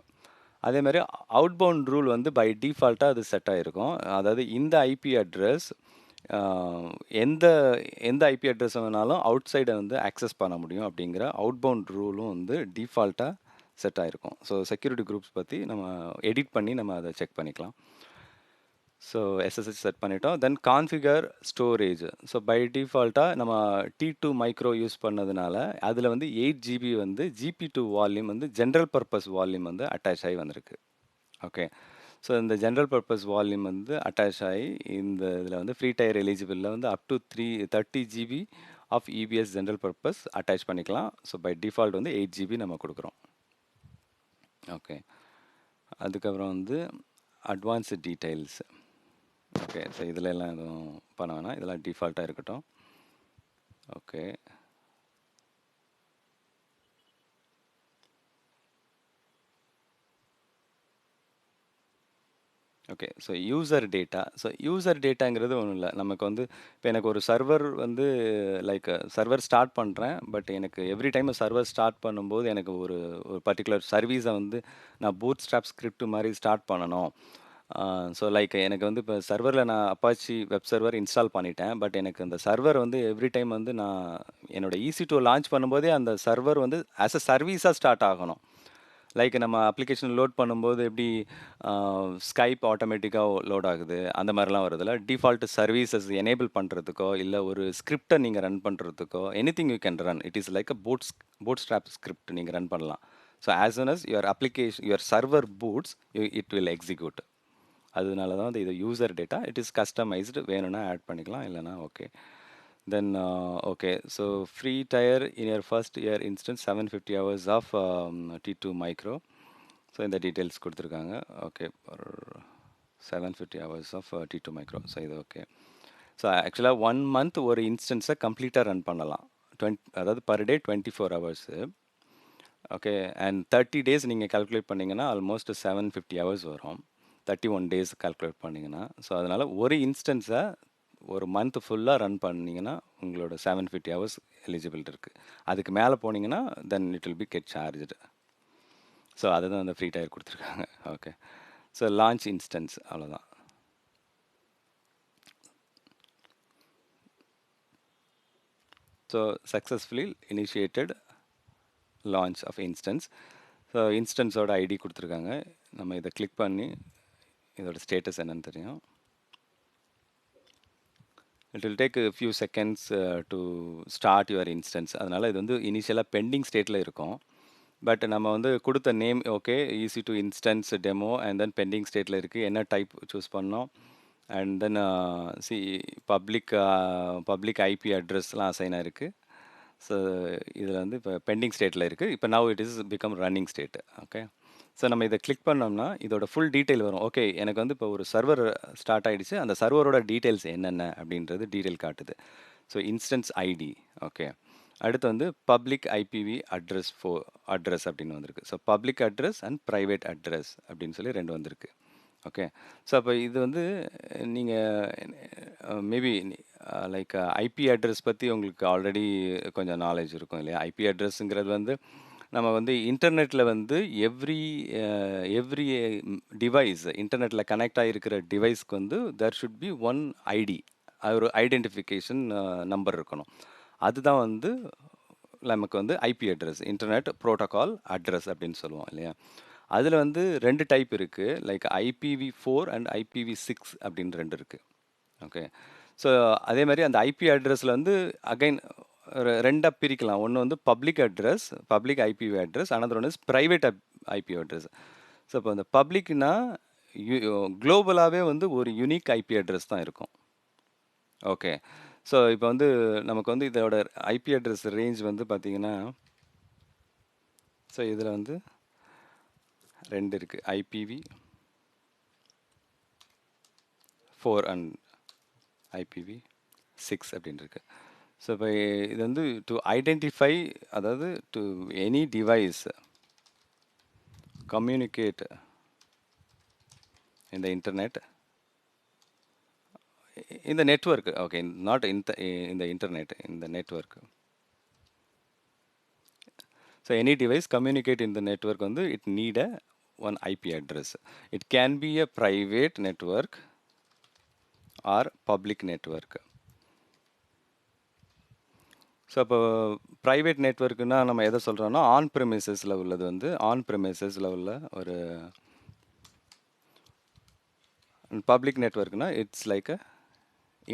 அதே மாரி அவுட்பவுண்ட் ரூல் வந்து பை டிஃபால்ட்டா அது செட் ஆயிருக்கும். அதாவது இந்த ஐபி அட்ரஸ் அ எந்த எந்த ஐபி அட்ரஸ் வேணாலும் அவுட் சைட வந்து ஆக்சஸ் பண்ண முடியும் அப்படிங்கிற அவுட்பவுண்ட் ரூலும் வந்து டிஃபால்ட்டா செட் ஆயிருக்கும். ஸோ செக்யூரிட்டி குரூப்ஸ் பத்தி நம்ம எடிட் பண்ணி நம்ம அத செக் பண்ணிக்கலாம். ஸோ எஸ்எஸ்ஹெச் செட் பண்ணிட்டோம். தென் கான்ஃபிகர் ஸ்டோரேஜ். ஸோ பை டிஃபால்ட்டா நம்ம T2 மைக்ரோ யூஸ் பண்ணதுனால, அதில வந்து 8 ஜிபி வந்து GP2 வால்யூம் வந்து ஜெனரல் பர்ப்பஸ் வால்யூம் வந்து அட்டாச் ஆகி வந்திருக்கு. ஓகே. ஸோ இந்த ஜெனரல் பர்ப்பஸ் வால்யூம் வந்து அட்டாச் ஆகி இந்த இதில வந்து ஃப்ரீ டயர் எலிஜிபிள்ல வந்து up to 30 GB of EBS general purpose attach பண்ணிக்கலாம். ஸோ பை டிஃபால்ட் வந்து 8 ஜிபி நம்ம குடுக்குறோம். ஓகே. அதுக்கப்புறம் வந்து அட்வான்ஸ்டு டீட்டெயில்ஸ். ஓகே. ஸோ இதில எல்லாம் எதுவும் பண்ண வேணாம். இதெல்லாம் டிஃபால்ட்டா இருக்கட்டும். Okay. Okay. So user data. So user டேட்டாங்கிறது ஒண்ணும் இல்ல. நமக்கு வந்து இப்ப எனக்கு ஒரு சர்வர் வந்து லைக் சர்வர் ஸ்டார்ட் பண்றேன். பட் எனக்கு எவ்ரி டைம் சர்வர் ஸ்டார்ட் பண்ணும்போது எனக்கு ஒரு ஒரு பர்ட்டிகுலர் சர்வீஸ வந்து நான் பூட் ஸ்ட்ராப் ஸ்கிரிப்ட் மாரி ஸ்டார்ட் பண்ணணும். ஸோ லைக் எனக்கு வந்து இப்ப சர்வர்ல நான் அப்பாச்சி வெப் சர்வர் இன்ஸ்டால் பண்ணிட்டேன். பட் எனக்கு அந்த சர்வர் வந்து எவ்ரி டைம் வந்து நான் என்னோட EC2 லான்ச் பண்ணும்போதே அந்த சர்வர் வந்து ஆஸ் அ சர்வீஸா ஸ்டார்ட் ஆகணும். லைக் நம்ம அப்ளிகேஷன் லோட் பண்ணும்போது எப்படி ஸ்கைப் ஆட்டோமேட்டிக்காக லோட் ஆகுது அந்த மாதிரிலாம் வருதுல்ல டிஃபால்ட் சர்வீசஸ் எனேபிள் பண்ணுறதுக்கோ இல்லை ஒரு ஸ்கிரிப்டை நீங்கள் ரன் பண்ணுறதுக்கோ anything you can run it is like a bootstrap script நீங்கள் ரன் பண்ணலாம் so as soon as your application your server boots it will execute அதனால தான் வந்து இது யூசர் டேட்டா இட் இஸ் கஸ்டமைஸ்டு வேணும்னா ஆட் பண்ணிக்கலாம் இல்லைனா okay then okay so free tire in your first year instance 750 hours of T2 micro so இந்த டீட்டெயில்ஸ் கொடுத்துருக்காங்க ஓகே ஒரு 750 hours of T2 micro so இது ஓகே ஸோ ஆக்சுவலாக 1 மந்த் ஒரு இன்ஸ்டன்ஸை கம்ப்ளீட்டாக ரன் பண்ணலாம் அதாவது per day 24 hours okay and 30 days நீங்கள் கால்குலேட் பண்ணிங்கன்னா ஆல்மோஸ்ட் 750 ஹவர்ஸ் வரும் 31 டேஸ் கால்குலேட் பண்ணிங்கன்னா ஸோ அதனால் ஒரு இன்ஸ்டன்ஸை ஒரு மந்த் ஃபுல்லாக ரன் பண்ணிங்கன்னா உங்களோட 750 ஹவர்ஸ் எலிஜிபிள் இருக்குது அதுக்கு மேலே போனீங்கன்னா then it will be get charged so அதுதான் அந்த ஃப்ரீ டயர் கொடுத்துருக்காங்க ஓகே ஸோ லான்ச் இன்ஸ்டன்ஸ் அவ்வளோதான் so successfully initiated launch of instance so இன்ஸ்டன்ஸோட ஐடி கொடுத்துருக்காங்க நம்ம இதை கிளிக் பண்ணி இதோட ஸ்டேட்டஸ் என்னன்னு தெரியும் it will take few seconds to start your instance அதனால் இது வந்து இனிஷியலாக பெண்டிங் ஸ்டேட்டில் இருக்கும் பட் நம்ம வந்து கொடுத்த name okay EC2 instance demo and then pending ஸ்டேட்டில் இருக்குது என்ன டைப் சூஸ் பண்ணோம் and then see public IP அட்ரஸ்லாம் அசைன் ஆயிருக்கு ஸோ இதில் வந்து இப்போ பெண்டிங் ஸ்டேட்டில் இருக்குது இப்போ now it is become running state okay so நம்ம இதை கிளிக் பண்ணோம்னா இதோட ஃபுல் டீட்டெயில் வரும் ஓகே எனக்கு வந்து இப்போ ஒரு சர்வர் ஸ்டார்ட் ஆகிடுச்சு அந்த சர்வரோட டீட்டெயில்ஸ் என்னென்ன அப்படின்றது டீட்டெயில் காட்டுது ஸோ இன்ஸ்டன்ஸ் ஐடி ஓகே அடுத்து வந்து பப்ளிக் ஐபிவி அட்ரஸ் அப்படின்னு வந்திருக்கு so public address and private address அப்படின்னு சொல்லி ரெண்டு வந்திருக்கு ஓகே ஸோ அப்போ இது வந்து நீங்கள் மேபி லைக் ஐபி அட்ரஸ் பற்றி உங்களுக்கு ஆல்ரெடி கொஞ்சம் நாலேஜ் இருக்கும் இல்லையா ஐபி அட்ரஸ்ங்கிறது வந்து நம்ம வந்து இன்டர்நெட்டில் வந்து எவ்ரி டிவைஸ் இன்டர்நெட்டில் கனெக்ட் ஆகிருக்கிற டிவைஸ்க்கு வந்து there should be one ID ஒரு ஐடென்டிஃபிகேஷன் நம்பர் இருக்கணும் அதுதான் வந்து நமக்கு வந்து IP address internet protocol address அப்படின்னு சொல்லுவோம் இல்லையா அதில் வந்து ரெண்டு டைப் இருக்குது லைக் IPv4 அண்ட் IPv6 அப்படின்னு ரெண்டு இருக்குது ஓகே ஸோ அதே மாதிரி அந்த ஐபி அட்ரஸில் வந்து அகைன் ரெண்டாக பிரிக்கலாம் ஒன்று வந்து public address public IPv address another one is private IP address so இப்போ அந்த பப்ளிக்னா குளோபலாகவே வந்து ஒரு யூனிக் ஐபி அட்ரஸ் தான் இருக்கும் ஓகே ஸோ இப்போ வந்து நமக்கு வந்து இதோட ஐபி அட்ரஸ் ரேஞ்ச் வந்து பார்த்தீங்கன்னா ஸோ இதில் வந்து ரெண்டு இருக்குது IPv4 அண்ட் IPv6 அப்படின்னு இருக்கு ஸோ இப்போ இது வந்து டு ஐடென்டிஃபை அதாவது டு எனி டிவைஸ் கம்யூனிகேட் இந்த இன்டர்நெட் இந்த நெட்வொர்க் ஓகே நாட் இந்த இன்டர்நெட் இந்த network so any device communicate இந்த நெட்வொர்க் வந்து it need a one IP address. It can be a private network or public network. So அப்போ private நெட்வொர்க்குன்னா நம்ம எதை சொல்கிறோன்னா ஆன் ப்ரெமிசஸில் உள்ளது வந்து ஆன் ப்ரெமிசஸில் உள்ள ஒரு பப்ளிக் நெட்வொர்க்னா இட்ஸ் லைக் அ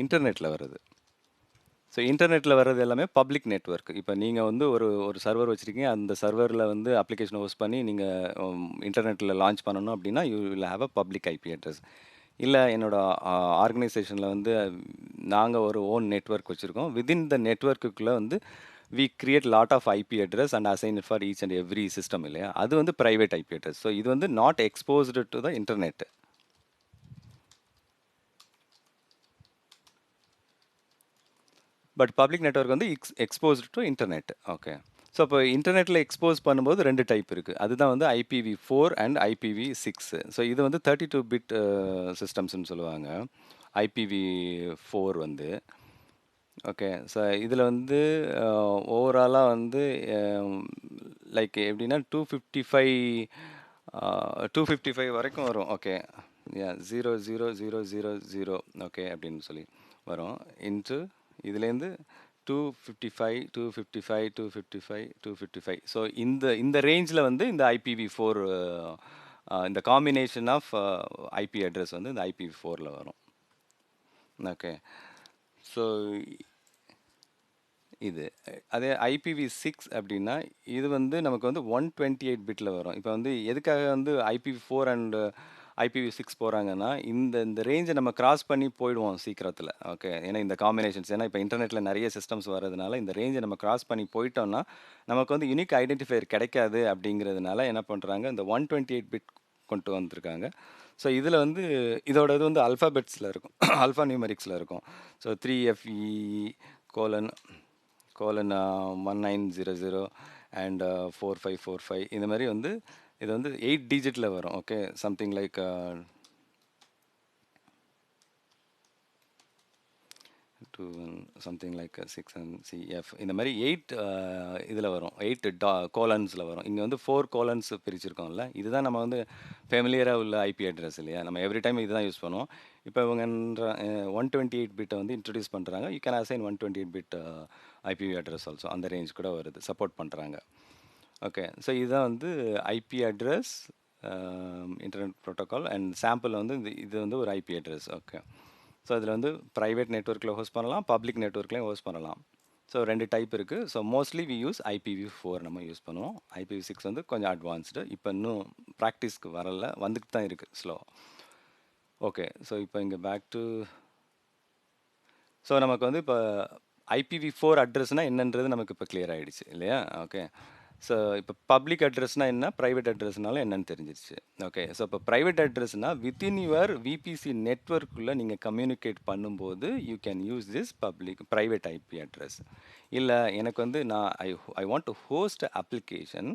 இன்டர்நெட்டில் வருது. ஸோ இன்டர்நெட்டில் வர்றது எல்லாமே பப்ளிக் நெட்வொர்க். இப்போ நீங்கள் வந்து ஒரு ஒரு சர்வர் வச்சுருக்கீங்க, அந்த சர்வரில் வந்து அப்ளிகேஷன் ஹோஸ்ட் பண்ணி நீங்கள் இன்டர்நெட்டில் லான்ச் பண்ணணும் அப்படின்னா you will have a public IP address. இல்லை என்னோட ஆர்கனைசேஷனில் வந்து நாங்கள் ஒரு ஓன் நெட்வொர்க் வச்சுருக்கோம். வித்தின் த நெட்வொர்க்குள்ளே வந்து we create lot of IP address and assign it for each and every system இல்லையா? அது வந்து ப்ரைவேட் ஐபி அட்ரஸ். ஸோ இது வந்து not exposed to the internet. But public network வந்து exposed to internet. Okay. So இப்போ இன்டர்நெட்டில் expose பண்ணும்போது ரெண்டு டைப் இருக்குது. அதுதான் வந்து IPv4 அண்ட் IPv6. ஸோ இது வந்து 32 பிட் சிஸ்டம்ஸ்னு சொல்லுவாங்க. IPv4 வந்து ஓகே. ஸோ இதில் வந்து ஓவராலாக வந்து லைக் எப்படின்னா 255 வரைக்கும் வரும். ஓகே. 00000 ஓகே அப்படின்னு சொல்லி வரும். இன்ட்டு இதுலேருந்து 255 ஸோ இந்த இந்த ரேஞ்சில் வந்து இந்த IPv4 இந்த காம்பினேஷன் ஆஃப் ஐபி அட்ரஸ் வந்து இந்த IPv4ல் வரும். ஓகே. ஸோ இது அதே IPv6 அப்படின்னா இது வந்து நமக்கு வந்து 128 பிட்டில் வரும். இப்போ வந்து எதுக்காக வந்து IPv4 அண்ட் IPv6 போகிறாங்கன்னா இந்த இந்த ரேஞ்சை நம்ம கிராஸ் பண்ணி போயிடுவோம் சீக்கிரத்தில். ஓகே. ஏன்னா இந்த காம்பினேஷன்ஸ் ஏன்னா இப்போ இன்டர்நெட்டில் நிறைய சிஸ்டம்ஸ் வரதுனால இந்த ரேஞ்சை நம்ம கிராஸ் பண்ணி போயிட்டோம்னா நமக்கு வந்து யூனிக் ஐடென்டிஃபையர் கிடைக்காது அப்படிங்கிறதுனால என்ன பண்ணுறாங்க இந்த 128 பிட் கொண்டு வந்திருக்காங்க. ஸோ இதில் வந்து இதோட இது வந்து அல்ஃபாபெட்ஸில் இருக்கும். ஆல்ஃபா நியூமெரிக்ஸில் இருக்கும். So 3FE colon colon 1900 and 4545 இந்த மாதிரி வந்து இது வந்து 8 டிஜிட்டில் வரும். Okay. Something like 2 something like 6 and CF இந்த மாதிரி 8 இதில் வரும். 8 கோலன்ஸில் வரும். இங்கே வந்து 4 கோலன்ஸ் பிரிச்சிருக்கோம்ல, இதுதான் நம்ம வந்து ஃபெமிலியராக உள்ள ஐபி அட்ரஸ் இல்லையா? நம்ம எவ்ரி டைம் இதுதான் யூஸ் பண்ணுவோம். இப்போ இவங்க 128 பிட்டை வந்து இன்ட்ரடியூஸ் பண்ணுறாங்க. You can assign 128 bit IPv address also. அந்த ரேஞ்ச் கூட வருது, சப்போர்ட் பண்ணுறாங்க. ஓகே. ஸோ இதுதான் வந்து IP address internet protocol and sample வந்து இது வந்து ஒரு ஐபி அட்ரஸ். ஓகே. ஸோ அதில் வந்து ப்ரைவேட் நெட்வொர்க்கில் ஹோஸ்ட் பண்ணலாம், பப்ளிக் நெட்வொர்க்லேயும் ஹோஸ்ட் பண்ணலாம். ஸோ ரெண்டு டைப் இருக்குது. So mostly we use IPv4 நம்ம யூஸ் பண்ணுவோம். IPv6 வந்து கொஞ்சம் அட்வான்ஸ்டு. இப்போ இன்னும் ப்ராக்டிஸ்க்கு வரல, வந்துட்டு தான் இருக்குது ஸ்லோ. ஓகே. ஸோ இப்போ இங்கே பேக் டு ஸோ நமக்கு வந்து இப்போ IPv4 அட்ரஸ்னால் என்னன்றது நமக்கு இப்போ கிளியர் ஆகிடுச்சு இல்லையா? ஓகே. ஸோ இப்போ பப்ளிக் அட்ரஸ்னால் என்ன, ப்ரைவேட் அட்ரஸ்னாலும் என்னன்னு தெரிஞ்சிருச்சு. ஓகே. ஸோ இப்போ ப்ரைவேட் அட்ரஸ்னால் வித்தின் யுவர் விபிசி நெட்வொர்க்குள்ளே நீங்கள் கம்யூனிகேட் பண்ணும்போது you can use this public private IP address. இல்லை எனக்கு வந்து நான் I want to host application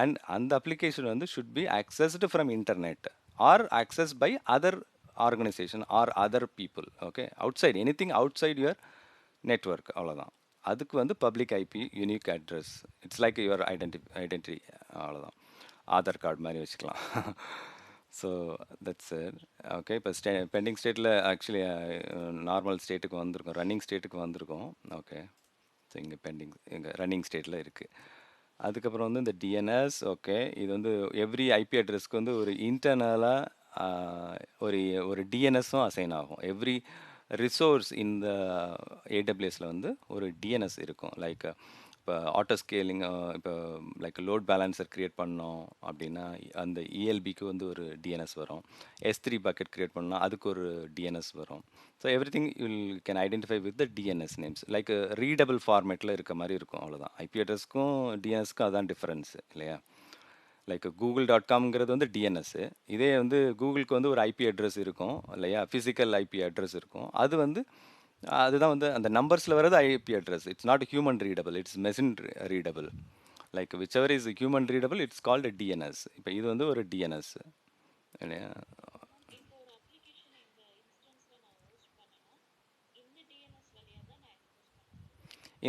and அந்த அப்ளிகேஷன் வந்து should be accessed from internet or access by other organisation or other people. Okay. Outside anything outside your network அவ்வளோதான். அதுக்கு வந்து public IP unique address. It's like your identity அவ்வளோதான். Aadhaar card மாதிரி வச்சுக்கலாம். So that's it. Okay. இப்போ பெண்டிங் ஸ்டேட்டில் actually normal ஸ்டேட்டுக்கு வந்திருக்கோம், ரன்னிங் ஸ்டேட்டுக்கு வந்திருக்கோம். ஓகே. ஸோ இங்கே பெண்டிங் இங்கே ரன்னிங் ஸ்டேட்டில் இருக்குது. அதுக்கப்புறம் வந்து இந்த டிஎன்எஸ். ஓகே. இது வந்து எவ்ரி ஐபி அட்ரஸ்க்கு வந்து ஒரு இன்டர்னலாக ஒரு ஒரு டிஎன்எஸும் அசைன் ஆகும். எவ்ரி ரிசோர்ஸ் இந்த ஏடபிள்யூஎஸில் வந்து ஒரு டிஎன்எஸ் இருக்கும். லைக் இப்போ ஆட்டோ ஸ்கேலிங், இப்போ லைக் லோட் பேலன்சர் க்ரியேட் பண்ணோம் அப்படின்னா அந்த இஎல்பிக்கு வந்து ஒரு டிஎன்எஸ் வரும். S3 பக்கெட் க்ரியேட் பண்ணால் அதுக்கு ஒரு டிஎன்எஸ் வரும். So every thing you'll can identify with the DNS names. Like readable ஃபார்மேட்டில் இருக்க மாதிரி இருக்கும், அவ்வளோதான். ஐபி அட்ரஸ்க்கும் டிஎன்எஸ்க்கும் அதான் டிஃப்ரென்ஸ் இல்லையா? லைக் google.comங்கிறது வந்து டிஎன்எஸ்ஸு. இதே வந்து கூகுளுக்கு வந்து ஒரு ஐபி அட்ரஸ் இருக்கும் இல்லையா? ஃபிசிக்கல் ஐபி அட்ரஸ் இருக்கும். அது வந்து அதுதான் வந்து அந்த நம்பர்ஸில் வர்றது IP address. It's not human readable, it's machine readable. Like which ever is human readable it's called DNS. இப்போ இது வந்து ஒரு டிஎன்எஸ் இல்லையா?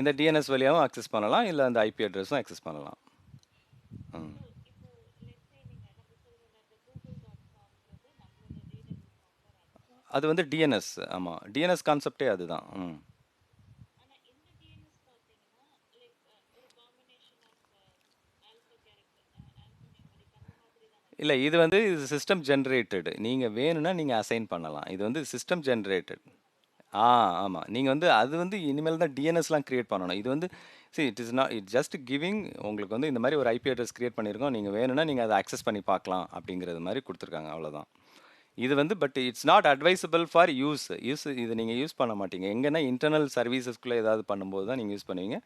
இந்த டிஎன்எஸ் வழியாகவும் அக்சஸ் பண்ணலாம், இல்லை அந்த ஐபி அட்ரஸும் அக்சஸ் பண்ணலாம். ம் அது வந்து டிஎன்எஸ். ஆமா. டிஎன்எஸ் கான்செப்ட்டே அதுதான். ம். இல்ல இது வந்து இது சிஸ்டம் ஜெனரேட்டட். நீங்க வேணும்னா நீங்க அசைன் பண்ணலாம். இது வந்து சிஸ்டம் ஜெனரேட்டட். ஆ ஆமா. நீங்க வந்து அது வந்து இனிமேல் தான் டிஎன்எஸ்லாம் கிரியேட் பண்ணணும். இது வந்து it is not it just giving உங்களுக்கு வந்து இந்த மாரி ஒரு ஐபி அட்ரஸ் கிரியேட் பண்ணியிருக்கோம். நீங்க வேணும்னா நீங்க அத அக்சஸ் பண்ணி பார்க்கலாம் அப்படிங்கிறது மாரி குடுத்துருக்காங்க. அவ்வளோதான். இது வந்து but it's not advisable for இது நீங்க யூஸ் பண்ண மாட்டீங்க. எங்கன்னா இன்டர்னல் சர்வீசஸ்குள்ள ஏதாவது பண்ணும்போது தான் நீங்க யூஸ் பண்ணுவீங்க.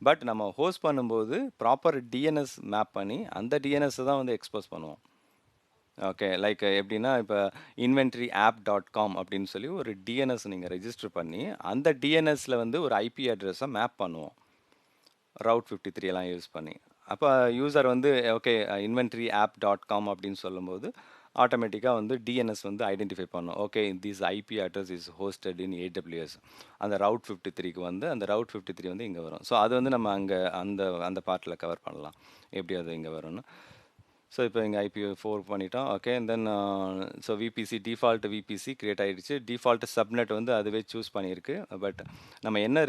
பட் நம்ம ஹோஸ்ட் பண்ணும்போது ப்ராப்பர் டிஎன்எஸ் மேப் பண்ணி அந்த டிஎன்எஸ் தான் வந்து எக்ஸ்போஸ் பண்ணுவோம். ஓகே. லைக் எப்படின்னா, இப்ப இன்வென்டரி ஆப் டாட் காம் அப்படின்னு சொல்லி ஒரு டிஎன்எஸ் நீங்க ரெஜிஸ்டர் பண்ணி, அந்த டிஎன்எஸ்ல வந்து ஒரு ஐபி அட்ரஸ மேப் பண்ணுவோம். ரவுட் 53 எல்லாம் யூஸ் பண்ணி. அப்ப யூசர் வந்து okay inventory app dot com அப்படின்னு சொல்லும்போது, ஆட்டோமேட்டிக்கா வந்து டிஎன்எஸ் வந்து ஐடென்டிஃபை பண்ணும். Okay this IP address is hosted in AWS. அந்த ரவுட் 53க்கு வந்து அந்த ரவுட் 53 வந்து இங்க வரும். ஸோ அது வந்து நம்ம அங்க அந்த அந்த பார்ட்ல கவர் பண்ணலாம். எப்படி அது இங்க வரும்னு. ஸோ இப்போ இங்கே ஐபி 4 பண்ணிட்டோம். Okay then so VBC default VBC create ஆயிடுச்சு. டிஃபால்ட் சப்நெட் வந்து அதுவே சூஸ் பண்ணியிருக்கு. பட் நம்ம என்ன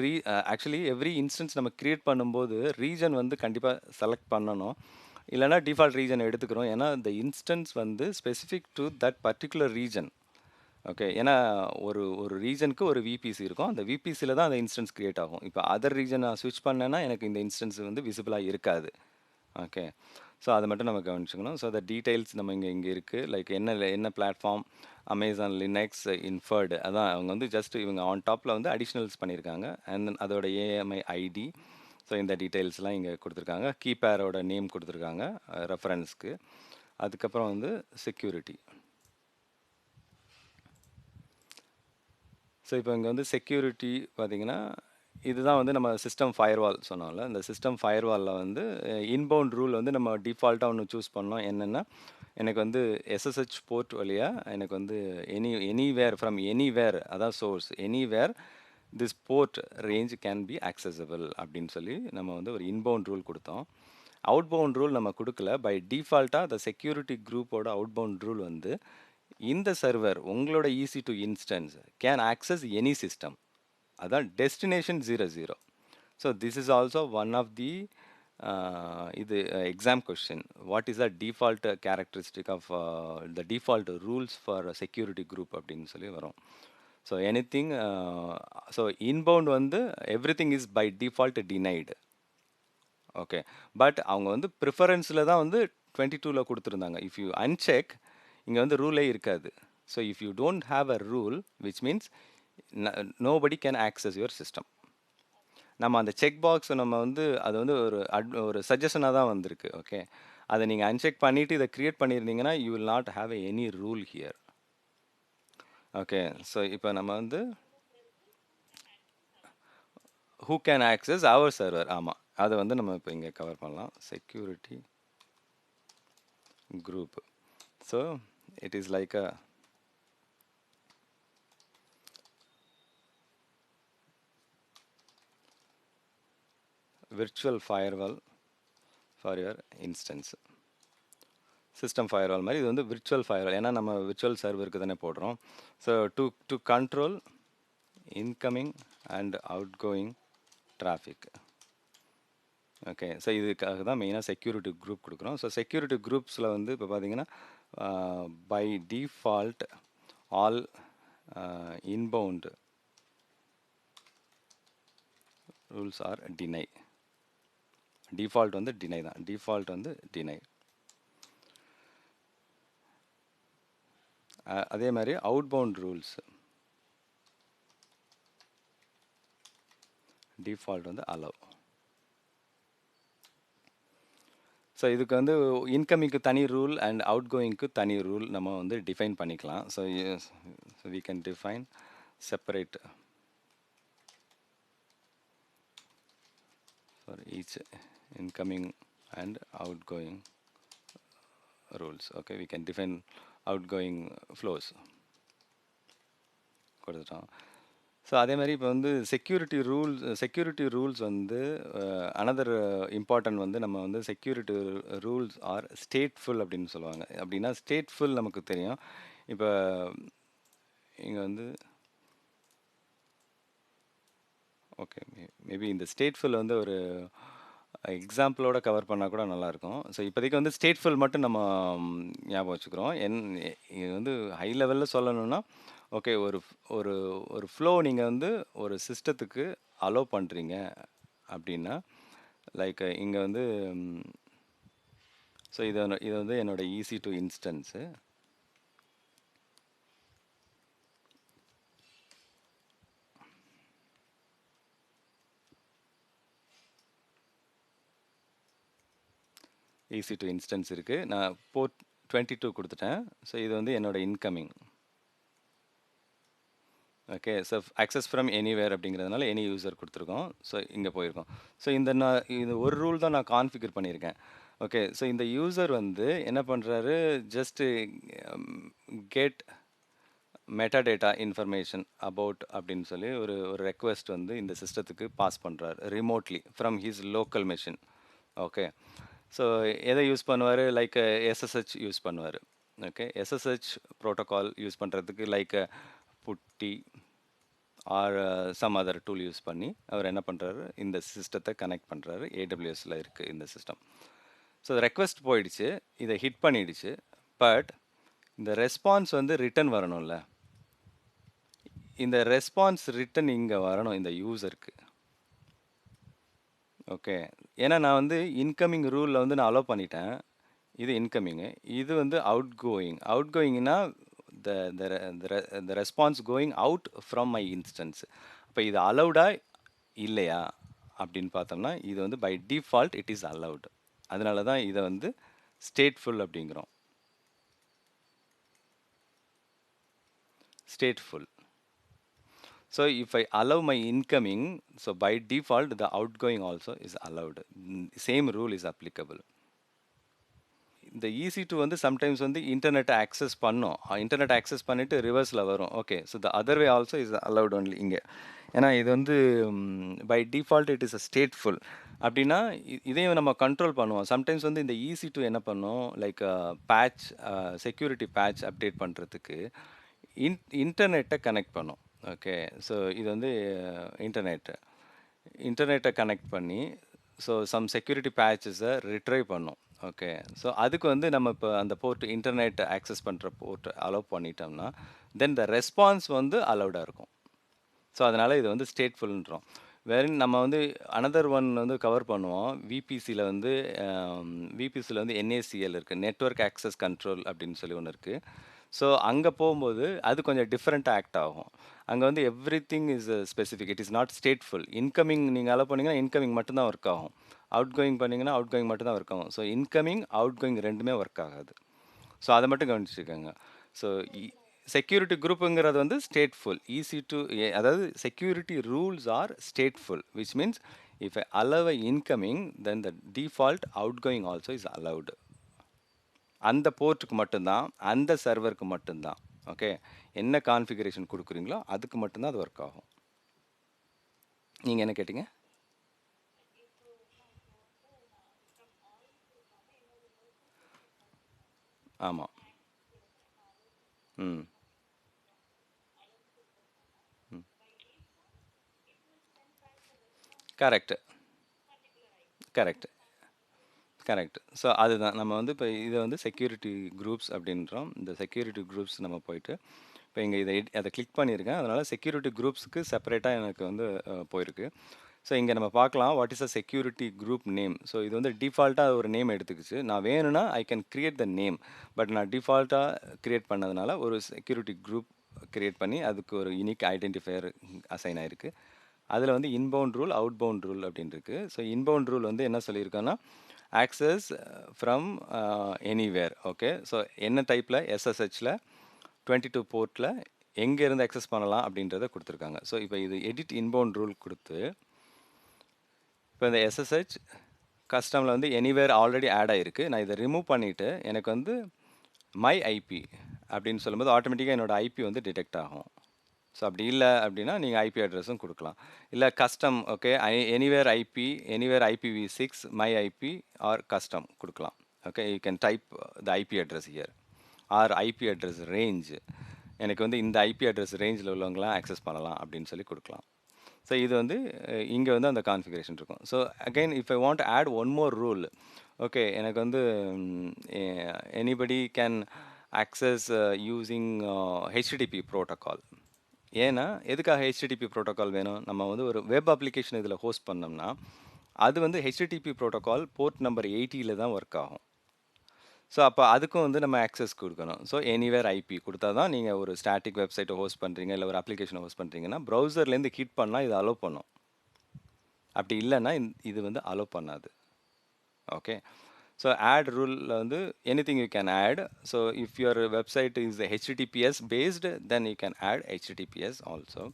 ஆக்சுவலி எவ்ரி இன்ஸ்டன்ஸ் நம்ம கிரியேட் பண்ணும்போது ரீஜன் வந்து கண்டிப்பாக செலக்ட் பண்ணணும். இல்லைனா டிஃபால்ட் ரீஜன் எடுத்துக்கிறோம். ஏன்னா இந்த இன்ஸ்டன்ஸ் வந்து specific to that particular region. Okay. ஏன்னா ஒரு ஒரு ரீஜனுக்கு ஒரு விபிசி இருக்கும். அந்த விபிசியில் தான் அந்த இன்ஸ்டன்ஸ் கிரியேட் ஆகும். இப்போ அதர் ரீஜன் நான் ஸ்விட்ச் பண்ணேன்னா எனக்கு இந்த இன்ஸ்டன்ஸ் வந்து விசிபிளாக இருக்காது. ஓகே. ஸோ அதை மட்டும் நம்ம கவனிச்சுக்கணும். ஸோ த டீடைல்ஸ் நம்ம இங்கே இங்கே இருக்குது. லைக் என்ன பிளாட்ஃபார்ம் அமேசான் லினக்ஸ் இன்ஃபர்டு அதான் அவங்க வந்து ஜஸ்ட் இவங்க ஆன் டாப்பில் வந்து அடிஷ்னல்ஸ் பண்ணியிருக்காங்க. அண்ட் தென் அதோட ஏஎம்ஐ ஐடி. ஸோ இந்த டீட்டெயில்ஸ்லாம் இங்கே கொடுத்துருக்காங்க. கீபேரோட நேம் கொடுத்துருக்காங்க ரெஃபரன்ஸ்க்கு. அதுக்கப்புறம் வந்து செக்யூரிட்டி. ஸோ இப்போ இங்கே வந்து செக்யூரிட்டி பார்த்தீங்கன்னா இதுதான் வந்து நம்ம சிஸ்டம் ஃபயர்வால் சொன்னோம்ல. இந்த சிஸ்டம் ஃபயர்வாலில் வந்து இன்பவுண்ட் ரூல் வந்து நம்ம டிஃபால்ட்டாக ஒன்று சூஸ் பண்ணோம். என்னென்னா எனக்கு வந்து எஸ்எஸ்ஹெச் போர்ட் வழியா எனக்கு வந்து எனிவேர் ஃப்ரம் எனிவேர் அதான் source anywhere this port range can be accessible அப்படின்னு சொல்லி நம்ம வந்து ஒரு இன்பவுண்ட் ரூல் கொடுத்தோம். அவுட்பவுண்ட் ரூல் நம்ம கொடுக்கல. பை டிஃபால்ட்டாக த செக்யூரிட்டி குரூப்போட அவுட்பவுண்ட் ரூல் வந்து இந்த சர்வர் உங்களோட EC2 instance can access any system. அதான் destination 00. So this is also one of the இது exam question. What is the default characteristic of the default rules for security group அப்படின்னு சொல்லி வரும். So anything so inbound வந்து everything is by default denied. Okay. But அவங்க வந்து ப்ரிஃபரன்ஸில் தான் வந்து 22ல் கொடுத்துருந்தாங்க. இஃப் யூ அன்செக் இங்கே வந்து ரூலே இருக்காது. So if you don't have a rule which means nobody can access your system. நம்ம அந்த செக் பாக்ஸ் நம்ம வந்து அது வந்து ஒரு சஜஷனாக தான் வந்திருக்கு. ஓகே. அதை நீங்கள் அன்செக் பண்ணிவிட்டு இதை க்ரியேட் பண்ணியிருந்தீங்கன்னா you will not have any rule here. Okay. So இப்போ நம்ம வந்து who can access our server. ஆமாம் அதை வந்து நம்ம இப்போ இங்கே கவர் பண்ணலாம். Security group. So it is like a virtual firewall for your instance. System firewall மாதிரி இது வந்து விர்ச்சுவல் ஃபயர்வால். ஏன்னா நம்ம விர்ச்சுவல் சர்வருக்கு தானே போடுறோம். So to control incoming and outgoing traffic. Okay. So இதுக்காக தான் மெயினாக செக்யூரிட்டி குரூப் கொடுக்குறோம். ஸோ செக்யூரிட்டி குரூப்ஸில் வந்து இப்போ பார்த்தீங்கன்னா by default all inbound rules are deny. Default வந்து டினை தான். டிஃபால்ட் வந்து டினை. அதே மாதிரி அவுட்பவுண்ட் ரூல்ஸ் டிஃபால்ட் வந்து அலோவ். ஸோ இதுக்கு வந்து இன்கமிங்க்கு தனி ரூல் அண்ட் அவுட் கோயிங்க்கு தனி ரூல் நம்ம வந்து டிஃபைன் பண்ணிக்கலாம். So we can define separate for each incoming and outgoing rules. Okay, we can define outgoing flows கொடுத்துட்டோம். ஸோ அதே மாதிரி இப்போ வந்து செக்யூரிட்டி ரூல்ஸ் வந்து அனதர் இம்பார்ட்டன்ட் வந்து நம்ம வந்து செக்யூரிட்டி ரூல்ஸ் ஆர் ஸ்டேட்ஃபுல் அப்படின்னு சொல்லுவாங்க. அப்படின்னா ஸ்டேட்ஃபுல் நமக்கு தெரியும். இப்போ இங்கே வந்து ஓகே. மேபி இந்த ஸ்டேட்ஃபுல் வந்து ஒரு எக்ஸாம்பிளோட கவர் பண்ணால் கூட நல்லாயிருக்கும். ஸோ இப்போதைக்கு வந்து ஸ்டேட்ஃபுல் மட்டும் நம்ம ஞாபகம் வச்சுக்கிறோம். இது வந்து ஹை லெவலில் சொல்லணும்னா, ஓகே ஒரு ஒரு ஃப்ளோ நீங்கள் வந்து ஒரு சிஸ்டத்துக்கு அலோவ் பண்ணுறீங்க அப்படின்னா, லைக் இங்கே வந்து ஸோ இது வந்து என்னோட EC2 இன்ஸ்டன்ஸு. EC2 இன்ஸ்டன்ஸ் இருக்குது. நான் போர்ட் 22 கொடுத்துட்டேன். ஸோ இது வந்து என்னோட incoming. Okay. So access from anywhere அப்படிங்கிறதுனால எனி யூசர் கொடுத்துருக்கோம். ஸோ இங்கே போயிருக்கோம். ஸோ இது ஒரு ரூல் தான் நான் கான்ஃபிகர் பண்ணியிருக்கேன். ஓகே. ஸோ இந்த யூசர் வந்து என்ன பண்ணுறாரு, just get metadata information about அப்படின்னு சொல்லி ஒரு ஒரு ரெக்வெஸ்ட் வந்து இந்த சிஸ்டத்துக்கு பாஸ் பண்ணுறாரு remotely from his local machine. Okay. So எதை யூஸ் பண்ணுவார், லைக் எஸ்எஸ்ஹெச் யூஸ் பண்ணுவார். ஓகே. எஸ்எஸ்ஹெச் ப்ரோட்டோகால் யூஸ் பண்ணுறதுக்கு like PuTTY or some other tool use பண்ணி அவர் என்ன பண்ணுறாரு, இந்த சிஸ்டத்தை கனெக்ட் பண்ணுறாரு. ஏடபிள்யூஎஸில் இருக்குது இந்த சிஸ்டம். ஸோ ரெக்வெஸ்ட் போயிடுச்சு, இதை ஹிட் பண்ணிடுச்சு. பட் இந்த ரெஸ்பான்ஸ் வந்து ரிட்டன் வரணும்ல. இந்த ரெஸ்பான்ஸ் ரிட்டன் இங்கே வரணும் இந்த யூசருக்கு. ஓகே. ஏன்னா நான் வந்து இன்கமிங் ரூலில் வந்து நான் அலோவ் பண்ணிட்டேன். இது இன்கமிங்கு. இது வந்து அவுட் கோயிங். அவுட் கோயிங்னா the response going out from my instance. அப்போ இது அலௌடா இல்லையா அப்படின்னு பார்த்தோம்னா, இது வந்து by default it is allowed. அதனால தான் இதை வந்து ஸ்டேட்ஃபுல் அப்படிங்கிறோம். Stateful. So if I allow my incoming, so by default the outgoing also is allowed. Same rule is applicable. இந்த EC2 வந்து சம்டைம்ஸ் வந்து இன்டர்நெட்டை ஆக்சஸ் பண்ணும். இன்டர்நெட் ஆக்சஸ் பண்ணிவிட்டு ரிவர்ஸில் வரும். Okay. So the other way also is allowed only இங்கே. ஏன்னா இது வந்து by default it is a stateful. அப்படின்னா இதையும் நம்ம கண்ட்ரோல் பண்ணுவோம். சம்டைம்ஸ் வந்து இந்த EC2 என்ன பண்ணும், like patch security patch update பண்ணுறதுக்கு இன்டர்நெட்டை கனெக்ட் பண்ணும். ஓகே. ஸோ இது வந்து இன்டர்நெட்டை கனெக்ட் பண்ணி ஸோ சம் செக்யூரிட்டி பேட்சஸை ரிட்ரைவ் பண்ணும். ஓகே. ஸோ அதுக்கு வந்து நம்ம இப்போ அந்த போர்ட் இன்டர்நெட் ஆக்சஸ் பண்ணுற போர்ட் அலோவ் பண்ணிட்டோம்னா தென் த ரெஸ்பான்ஸ் வந்து அலௌடாக இருக்கும். ஸோ அதனால் இது வந்து ஸ்டேட்ஃபுல்ன்றோம். வேறு நம்ம வந்து அனதர் ஒன் வந்து கவர் பண்ணுவோம். விபிசியில் வந்து NACL இருக்குது, நெட்வொர்க் ஆக்சஸ் கண்ட்ரோல் அப்படின்னு சொல்லி ஒன்று இருக்குது. ஸோ அங்கே போகும்போது அது கொஞ்சம் டிஃப்ரெண்ட்டாக ஆக்ட் ஆகும். அங்கே வந்து every thing is specific, it is not stateful. Incoming நீங்கள் அலோவ் பண்ணிங்கன்னா இன்கமிங் மட்டும்தான் ஒர்க் ஆகும். அவுட் கோயிங் பண்ணிங்கன்னா அவுட் கோயிங் மட்டும்தான் ஒர்க் ஆகும். ஸோ இன்கமிங் அவுட் கோயிங் ரெண்டுமே ஒர்க் ஆகாது. ஸோ அதை மட்டும் கவனிச்சுக்கோங்க. ஸோ செக்யூரிட்டி குரூப்புங்கிறது வந்து ஸ்டேட்ஃபுல். EC2 அதாவது security rules are stateful, which means if I allow a incoming then the default outgoing also is allowed. அந்த போர்ட்டுக்கு மட்டும்தான், அந்த சர்வருக்கு மட்டும்தான். ஓகே. என்ன கான்ஃபிகரேஷன் கொடுக்குறீங்களோ அதுக்கு மட்டும்தான் அது ஒர்க் ஆகும். நீங்கள் என்ன கேட்டீங்க? ஆமாம். ம். கரெக்டு. கரெக்ட். கரெக்ட். ஸோ அதுதான் நம்ம வந்து இப்போ இதை வந்து செக்யூரிட்டி குரூப்ஸ் அப்படின்றோம். இந்த செக்யூரிட்டி குரூப்ஸ் நம்ம போயிட்டு இப்போ இங்கே அதை கிளிக் பண்ணியிருக்கேன். அதனால் செக்யூரிட்டி குரூப்ஸுக்கு செப்பரேட்டாக எனக்கு வந்து போயிருக்கு. ஸோ இங்கே நம்ம பார்க்கலாம் what is a security group name. So இது வந்து டிஃபால்ட்டாக ஒரு நேம் எடுத்துக்கிச்சு. நான் வேணும்னா I can create the name. But நான் டிஃபால்ட்டாக கிரியேட் பண்ணதுனால ஒரு செக்யூரிட்டி குரூப் கிரியேட் பண்ணி அதுக்கு ஒரு யூனிக் ஐடென்டிஃபையர் அசைன் ஆயிருக்கு. அதில் வந்து inbound rule, out bound rule அப்படின்னு இருக்குது. ஸோ இன்பவுண்ட் ரூல் வந்து என்ன சொல்லியிருக்கோன்னா access from anywhere. Okay. So என்ன டைப்பில் SSHல 22 போர்ட்டில் எங்கேருந்து அக்சஸ் பண்ணலாம் அப்படின்றத கொடுத்துருக்காங்க. ஸோ இப்போ இது எடிட் இன்பவுண்ட் ரூல் கொடுத்து இப்போ இந்த SSH கஸ்டமில் வந்து எனிவேர் ஆல்ரெடி ஆட் ஆகிருக்கு. நான் இதை ரிமூவ் பண்ணிவிட்டு எனக்கு வந்து மை ஐபி அப்படின்னு சொல்லும்போது ஆட்டோமேட்டிக்காக என்னோடய ஐபி வந்து டிடெக்ட் ஆகும். ஸோ அப்படி இல்லை அப்படின்னா நீங்கள் ஐபி அட்ரஸும் கொடுக்கலாம். இல்லை custom, okay, anywhere IPv6 my IP or custom கொடுக்கலாம். Okay. You can type the IP address here or IP address range. எனக்கு வந்து இந்த ஐபி அட்ரஸ் ரேஞ்சில் உள்ளவங்களாம் ஆக்சஸ் பண்ணலாம் அப்படின்னு சொல்லி கொடுக்கலாம். ஸோ இது வந்து இங்கே வந்து அந்த கான்ஃபிகரேஷன் இருக்கும். So again if I want add one more rule, okay எனக்கு வந்து anybody can access using HTTP protocol. ஏன்னா எதுக்காக ஹெச்டிடிபி ப்ரோட்டோகால் வேணும்? நம்ம வந்து ஒரு வெப் அப்ளிகேஷன் இதில் ஹோஸ்ட் பண்ணோம்னா அது வந்து ஹெச்டிடிபி ப்ரோட்டோகால் போர்ட் நம்பர் 80 தான் ஒர்க் ஆகும். ஸோ அப்போ அதுக்கும் வந்து நம்ம ஆக்சஸ் கொடுக்கணும். ஸோ எனிவேர் ஐபி கொடுத்தா தான் நீங்கள் ஒரு ஸ்டாட்டிக் வெப்சைட்டை ஹோஸ்ட் பண்ணுறீங்க, இல்லை ஒரு அப்ளிகேஷனை ஹோஸ்ட் பண்ணுறீங்கன்னா ப்ரௌசர்லேருந்து ஹிட் பண்ணால் இது அலோவ் பண்ணும். அப்படி இல்லைன்னா இது வந்து அலோவ் பண்ணாது. ஓகே, ஸோ ஆட் ரூலில் வந்து anything you can add. So if your website is HTTPS based then you can add HTTPS also.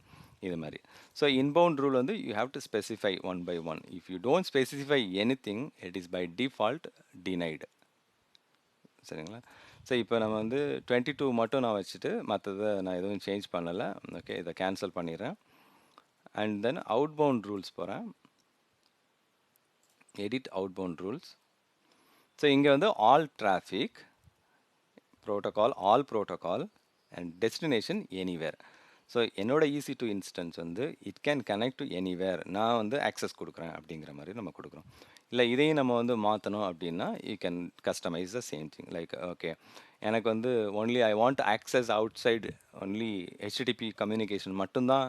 இது மாதிரி. ஸோ இன்பவுண்ட் ரூல் வந்து you have to specify one by one. If you don't specify anything it is by default denied. சரிங்களா? So இப்போ நம்ம வந்து 22 மட்டும் நான் வச்சுட்டு மற்றதை நான் எதுவும் சேஞ்ச் பண்ணலை. ஓகே, இதை கேன்சல் பண்ணிடுறேன். அண்ட் தென் அவுட்பவுண்ட் ரூல்ஸ் போகிறேன். Edit outbound rules. ஸோ இங்கே வந்து all traffic protocol, all protocol and destination anywhere. So என்னோட EC2 இன்ஸ்டன்ஸ் வந்து it can connect to anywhere. நான் வந்து ஆக்சஸ் கொடுக்குறேன் அப்படிங்கிற மாதிரி நம்ம கொடுக்குறோம். இல்லை இதையும் நம்ம வந்து மாற்றணும் அப்படின்னா you can customise the same thing. Like okay எனக்கு வந்து only I want access outside only HTTP communication மட்டும்தான்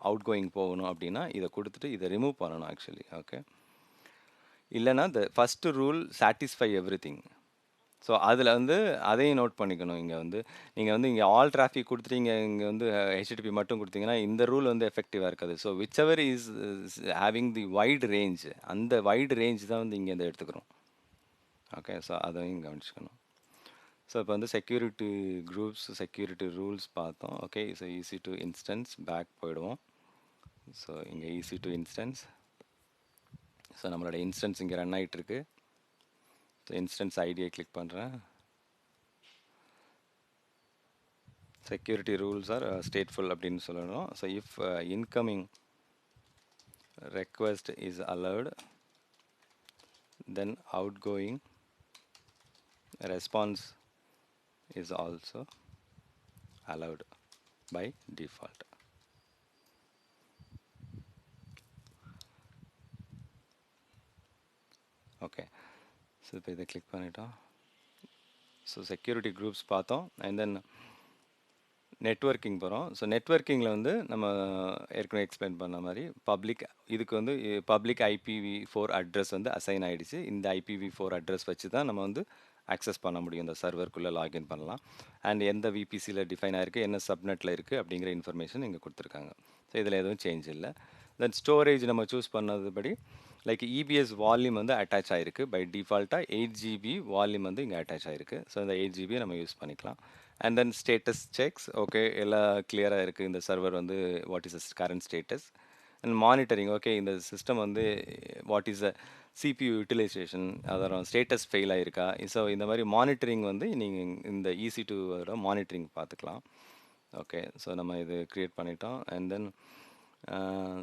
அவுட் கோயிங் போகணும் அப்படின்னா இதை கொடுத்துட்டு இதை ரிமூவ் பண்ணணும் ஆக்சுவலி. ஓகே, இல்லைனா the first rule satisfy every thing. So அதில் வந்து அதையும் நோட் பண்ணிக்கணும். இங்கே வந்து நீங்கள் வந்து இங்கே ஆல் டிராஃபிக் கொடுத்துட்டீங்க, இங்கே வந்து ஹெச்டிடிபி மட்டும் கொடுத்தீங்கன்னா இந்த ரூல் வந்து எஃபெக்டிவாக இருக்காது. So which ever is having the wide range, அந்த வைட் ரேஞ்ச் தான் வந்து இங்கே எடுத்துக்கிறோம். ஓகே, ஸோ அதையும் கவனிச்சுக்கணும். ஸோ இப்போ வந்து செக்யூரிட்டி குரூப்ஸ், செக்யூரிட்டி ரூல்ஸ் பார்த்தோம். Okay, so EC2 instance back போயிடுவோம். ஸோ இங்கே EC2 இன்ஸ்டன்ஸ். ஸோ நம்மளோட இன்ஸ்டன்ஸ் இங்கே ரன் ஆகிட்டுருக்கு. ஸோ இன்ஸ்டன்ஸ் ஐடியை கிளிக் பண்ணுறேன். செக்யூரிட்டி ரூல்ஸ் ஆர் ஸ்டேட்ஃபுல் அப்படின்னு சொல்லணும். So if incoming request is allowed then outgoing response is also allowed by default. Okay, so இப்போ இதை கிளிக் பண்ணிட்டோம். ஸோ செக்யூரிட்டி குரூப்ஸ் பார்த்தோம். அண்ட் தென் நெட்வொர்க்கிங் போகிறோம். ஸோ நெட்வொர்க்கிங்கில் வந்து நம்ம ஏற்கனவே எக்ஸ்பிளைன் பண்ண மாதிரி பப்ளிக், இதுக்கு வந்து பப்ளிக் IPv4 அட்ரஸ் வந்து அசைன் ஆகிடுச்சு. இந்த IPv4 அட்ரஸ் வச்சு தான் நம்ம வந்து ஆக்சஸ் பண்ண முடியும். இந்த சர்வருக்குள்ளே லாகின் பண்ணலாம். அண்ட் எந்த VPCயில் டிஃபைன் ஆகிருக்கு, என்ன சப்நெட்டில் இருக்குது அப்படிங்கிற இன்ஃபர்மேஷன் இங்கே கொடுத்துருக்காங்க. ஸோ இதில் எதுவும் சேஞ்ச் இல்லை. தென் ஸ்டோரேஜ் நம்ம சூஸ் பண்ணதுபடி லைக் EBS வால்யூம் வந்து அட்டாச் ஆகிருக்கு. பை டிஃபால்ட்டாக 8GB வால்யூம் வந்து இங்கே அட்டாச் ஆகிருக்கு. ஸோ இந்த 8GB நம்ம யூஸ் பண்ணிக்கலாம். And then status checks, okay எல்லாம் கிளியராக இருக்குது. இந்த சர்வர் வந்து what is current status. And monitoring, okay இந்த சிஸ்டம் வந்து what is a CPU utilisation, அதோட ஸ்டேட்டஸ் ஃபெயில் ஆகிருக்கா. ஸோ இந்த மாதிரி மானிட்டரிங் வந்து நீங்கள் இந்த EC2ஓட மானிட்டரிங் பார்த்துக்கலாம். ஓகே, ஸோ நம்ம இது க்ரியேட் பண்ணிட்டோம். அண்ட் தென்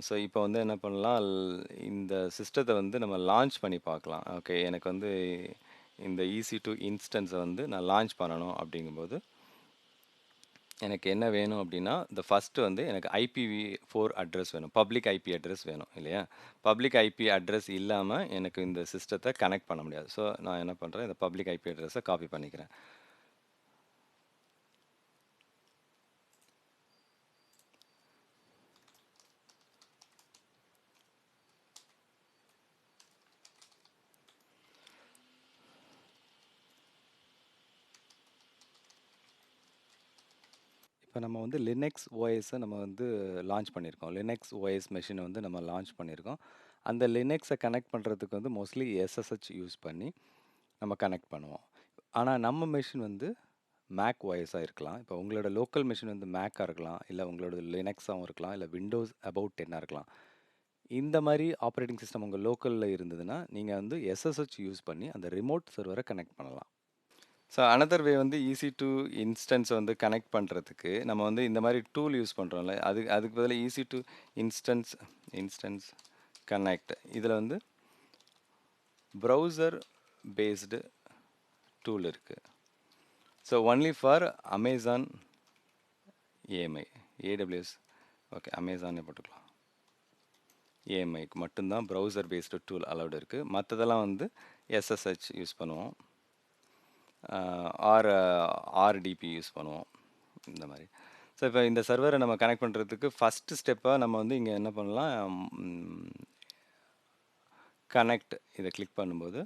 ஸோ இப்போ வந்து என்ன பண்ணலாம், இந்த சிஸ்டத்தை வந்து நம்ம லான்ச் பண்ணி பார்க்கலாம். ஓகே, எனக்கு வந்து இந்த EC2 இன்ஸ்டன்ஸை வந்து நான் லான்ச் பண்ணணும் அப்படிங்கும்போது எனக்கு என்ன வேணும் அப்படின்னா இந்த ஃபஸ்ட்டு வந்து எனக்கு IPv4 அட்ரஸ் வேணும், பப்ளிக் IP அட்ரஸ் வேணும் இல்லையா. பப்ளிக் IP அட்ரஸ் இல்லாமல் எனக்கு இந்த சிஸ்டத்தை கனெக்ட் பண்ண முடியாது. ஸோ நான் என்ன பண்ணுறேன், இந்த பப்ளிக் IP அட்ரஸை காப்பி பண்ணிக்கிறேன். இப்போ நம்ம வந்து லினக்ஸ் ஓஎஸை நம்ம வந்து லான்ச் பண்ணியிருக்கோம். லினக்ஸ் ஓஎஸ் மெஷினை வந்து நம்ம லான்ச் பண்ணியிருக்கோம். அந்த லினக்ஸை கனெக்ட் பண்ணுறதுக்கு வந்து மோஸ்ட்லி SSH யூஸ் பண்ணி நம்ம கனெக்ட் பண்ணுவோம். ஆனால் நம்ம மெஷின் வந்து மேக் ஓஎஸாக இருக்கலாம். இப்போ உங்களோட லோக்கல் மெஷின் வந்து மேக்காக இருக்கலாம், இல்லை உங்களோட லினக்ஸாகவும் இருக்கலாம், இல்லை விண்டோஸ் அபவுட் 10 இருக்கலாம். இந்த மாதிரி ஆப்ரேட்டிங் சிஸ்டம் உங்கள் லோக்கலில் இருந்ததுன்னா நீங்கள் வந்து SSH யூஸ் பண்ணி அந்த ரிமோட் சர்வரை கனெக்ட் பண்ணலாம். ஸோ அனதர் வே வந்து EC2 இன்ஸ்டன்ஸை வந்து கனெக்ட் பண்ணுறதுக்கு நம்ம வந்து இந்த மாதிரி டூல் யூஸ் பண்ணுறோம்ல, அதுக்கு பதிலாக EC2 இன்ஸ்டன்ஸ் கனெக்ட், இதில் வந்து ப்ரௌசர் பேஸ்டு டூல் இருக்குது. So only for Amazon AMI, AWS, okay, அமேசானே போட்டுக்கலாம். ஏஎம்ஐக்கு மட்டும்தான் ப்ரௌசர் பேஸ்டு டூல் அலௌடு இருக்குது. மற்றதெல்லாம் வந்து எஸ்எஸ்ஹெச் யூஸ் பண்ணுவோம், ஆர் ஆர்டிபி யூஸ் பண்ணுவோம், இந்த மாதிரி. ஸோ இப்போ இந்த சர்வரை நம்ம கனெக்ட் பண்ணுறதுக்கு ஃபஸ்ட்டு ஸ்டெப்பாக நம்ம வந்து இங்கே என்ன பண்ணலாம், கனெக்ட் இதை கிளிக் பண்ணும்போது